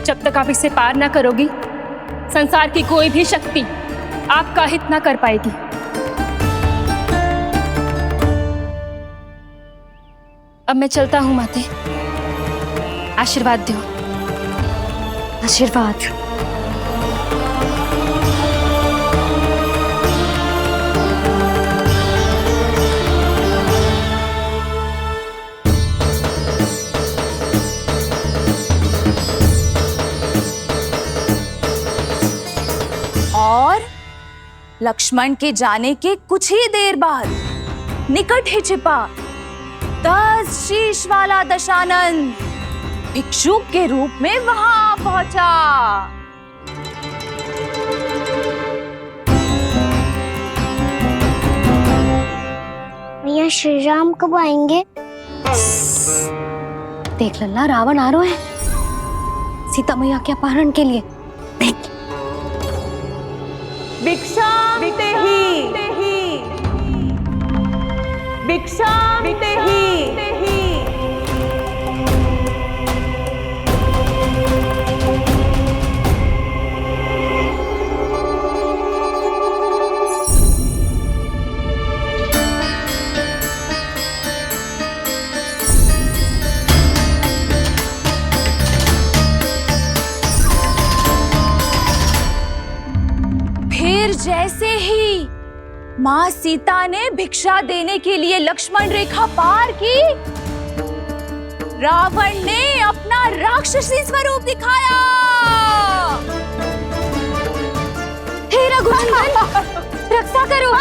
जब तक आप इसे पार ना करोगी, संसार की कोई भी शक्ति आपका हित ना कर पाएगी। अब मैं चलता हूँ माते, आशीर्वाद दो। आशीर्वाद। और लक्ष्मण के जाने के कुछ ही देर बाद निकट ही छिपा 10 शीश वाला दशानन भिक्षुक के रूप में वहां पहुंचा। भैया श्री राम कब आएंगे? देख लल्ला, रावण आ रहा है सीता मैया के अपहरण के लिए। देख भिक्षा देते ही, भिक्षा देते ही। फिर जैसे ही माँ सीता ने भिक्षा देने के लिए लक्ष्मण रेखा पार की, रावण ने अपना राक्षसी स्वरूप दिखाया। हे रघुनंदन, रक्षा करो।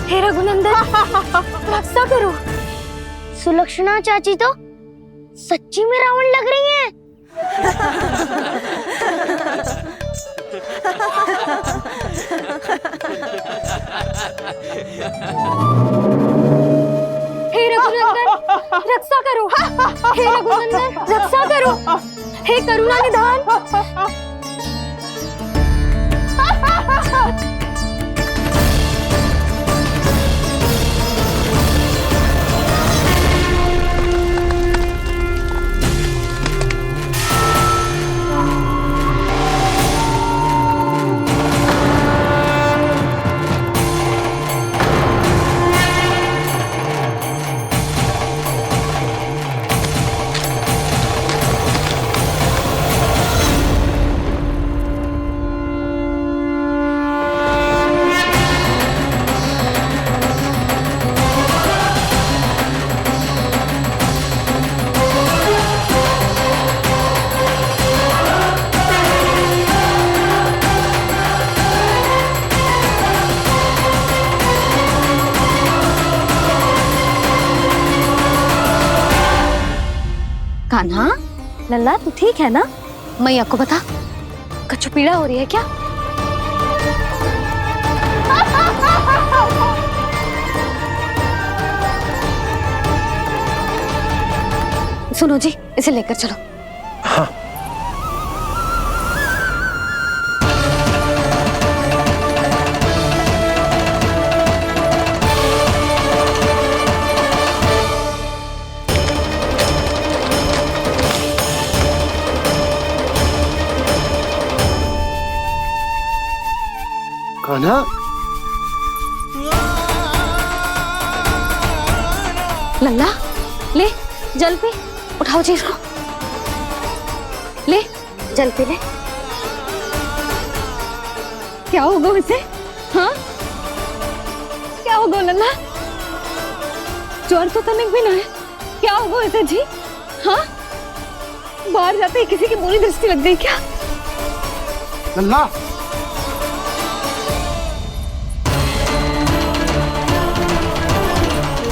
हे रघुनंदन, रक्षा करो। सुलक्षणा चाची तो सच्ची में रावण लग रही हैं। हे रघुनंदन, रक्षा करो। हे रघुनंदन, रक्षा करो। हे करुणा निधान। कान्हा, लल्ला तू ठीक है ना? मैया को बता, कछु पीड़ा हो रही है क्या? सुनो जी, इसे लेकर चलो। हाँ। कान्हा, लल्ला ले जल पी, उठाओ जी इसको, ले जल पी ले। क्या होगा उसे? हाँ क्या होगा लल्ला? ज्वर तो तनिक भी ना है, क्या होगा इसे जी? हाँ बाहर जाते ही किसी की बुरी दृष्टि लग गई क्या? लल्ला,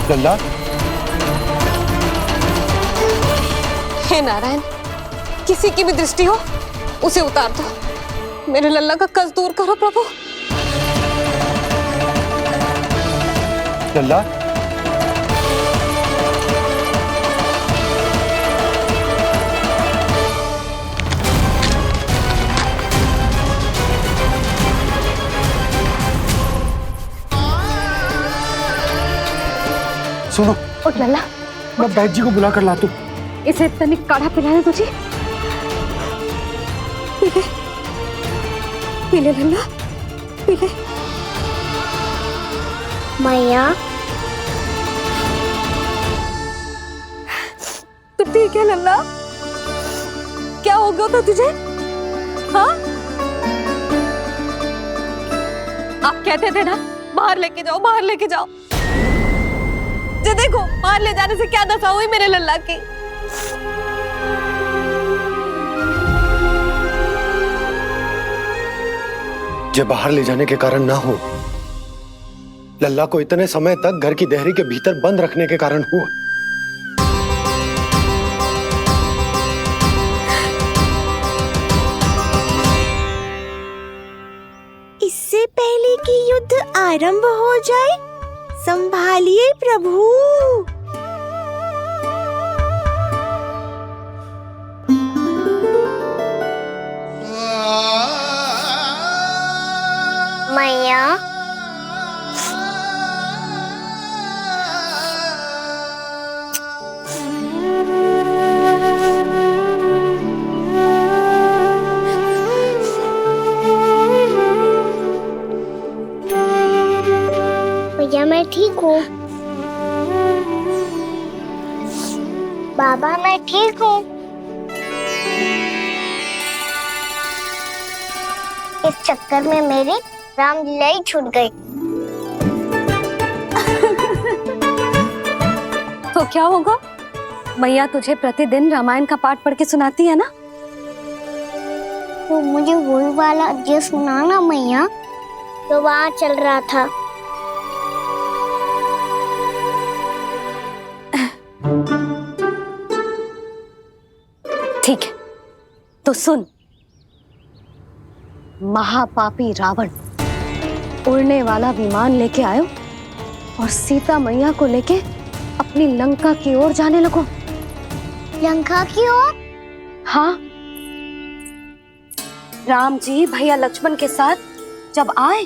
लल्ला, हे नारायण, किसी की भी दृष्टि हो उसे उतार दो, मेरे लल्ला का कष्ट दूर करो प्रभु। लल्ला, सुनो, उठ लल्ला, मैं बैद जी को बुला कर लाता हूँ। इसे तनिक काढ़ा पिलाने दो जी। पी ले, पी ले लल्ला, पी ले। मैया तो ठीक है लल्ला, क्या हो गया था तुझे? हाँ आप कहते थे ना बाहर लेके जाओ, बाहर लेके जाओ। जे देखो बाहर ले जाने से क्या दशा हुई मेरे लल्ला की। जे बाहर ले जाने के कारण ना हो, लल्ला को इतने समय तक घर की देहरी के भीतर बंद रखने के कारण हुआ। इससे पहले कि युद्ध आरंभ हो जाए, संभालिए प्रभु। मैया भैया मैं ठीक हूँ। बाबा मैं ठीक हूँ। इस चक्कर में मेरी रामलीला ही छूट गई। तो क्या होगा? मैया तुझे प्रतिदिन रामायण का पाठ पढ़ के सुनाती है ना? तो मुझे वही वाला अध्याय सुनाना मैया, तो वहाँ चल रहा था। ठीक है तो सुन। महापापी रावण उड़ने वाला विमान लेके आयो और सीता मैया को लेके अपनी लंका की ओर जाने लगो। लंका की ओर? हाँ, राम जी भैया लक्ष्मण के साथ जब आए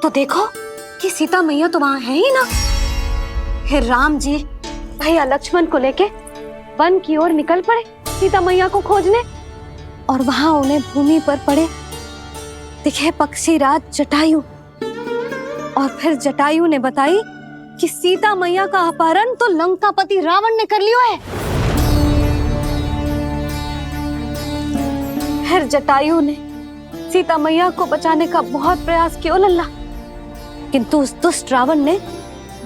तो देखो कि सीता मैया तो वहां है ही ना। फिर राम जी भैया लक्ष्मण को लेके वन की ओर निकल पड़े सीता मैया को खोजने, और वहां उन्हें भूमि पर पड़े दिखे पक्षी राज जटायु। और फिर जटायु ने बताई कि सीता मैया का अपहरण तो लंकापति रावण ने कर लियो है। फिर जटायु ने सीता मैया को बचाने का बहुत प्रयास किया लल्ला, किंतु उस दुष्ट रावण ने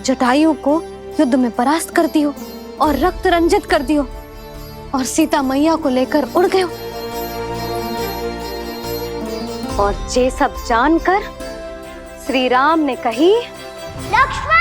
जटायु को युद्ध में परास्त कर दियो और रक्त रंजित कर दियो और सीता मैया को लेकर उड़ गयो। और ये सब जानकर श्री राम ने कही, लक्ष्मण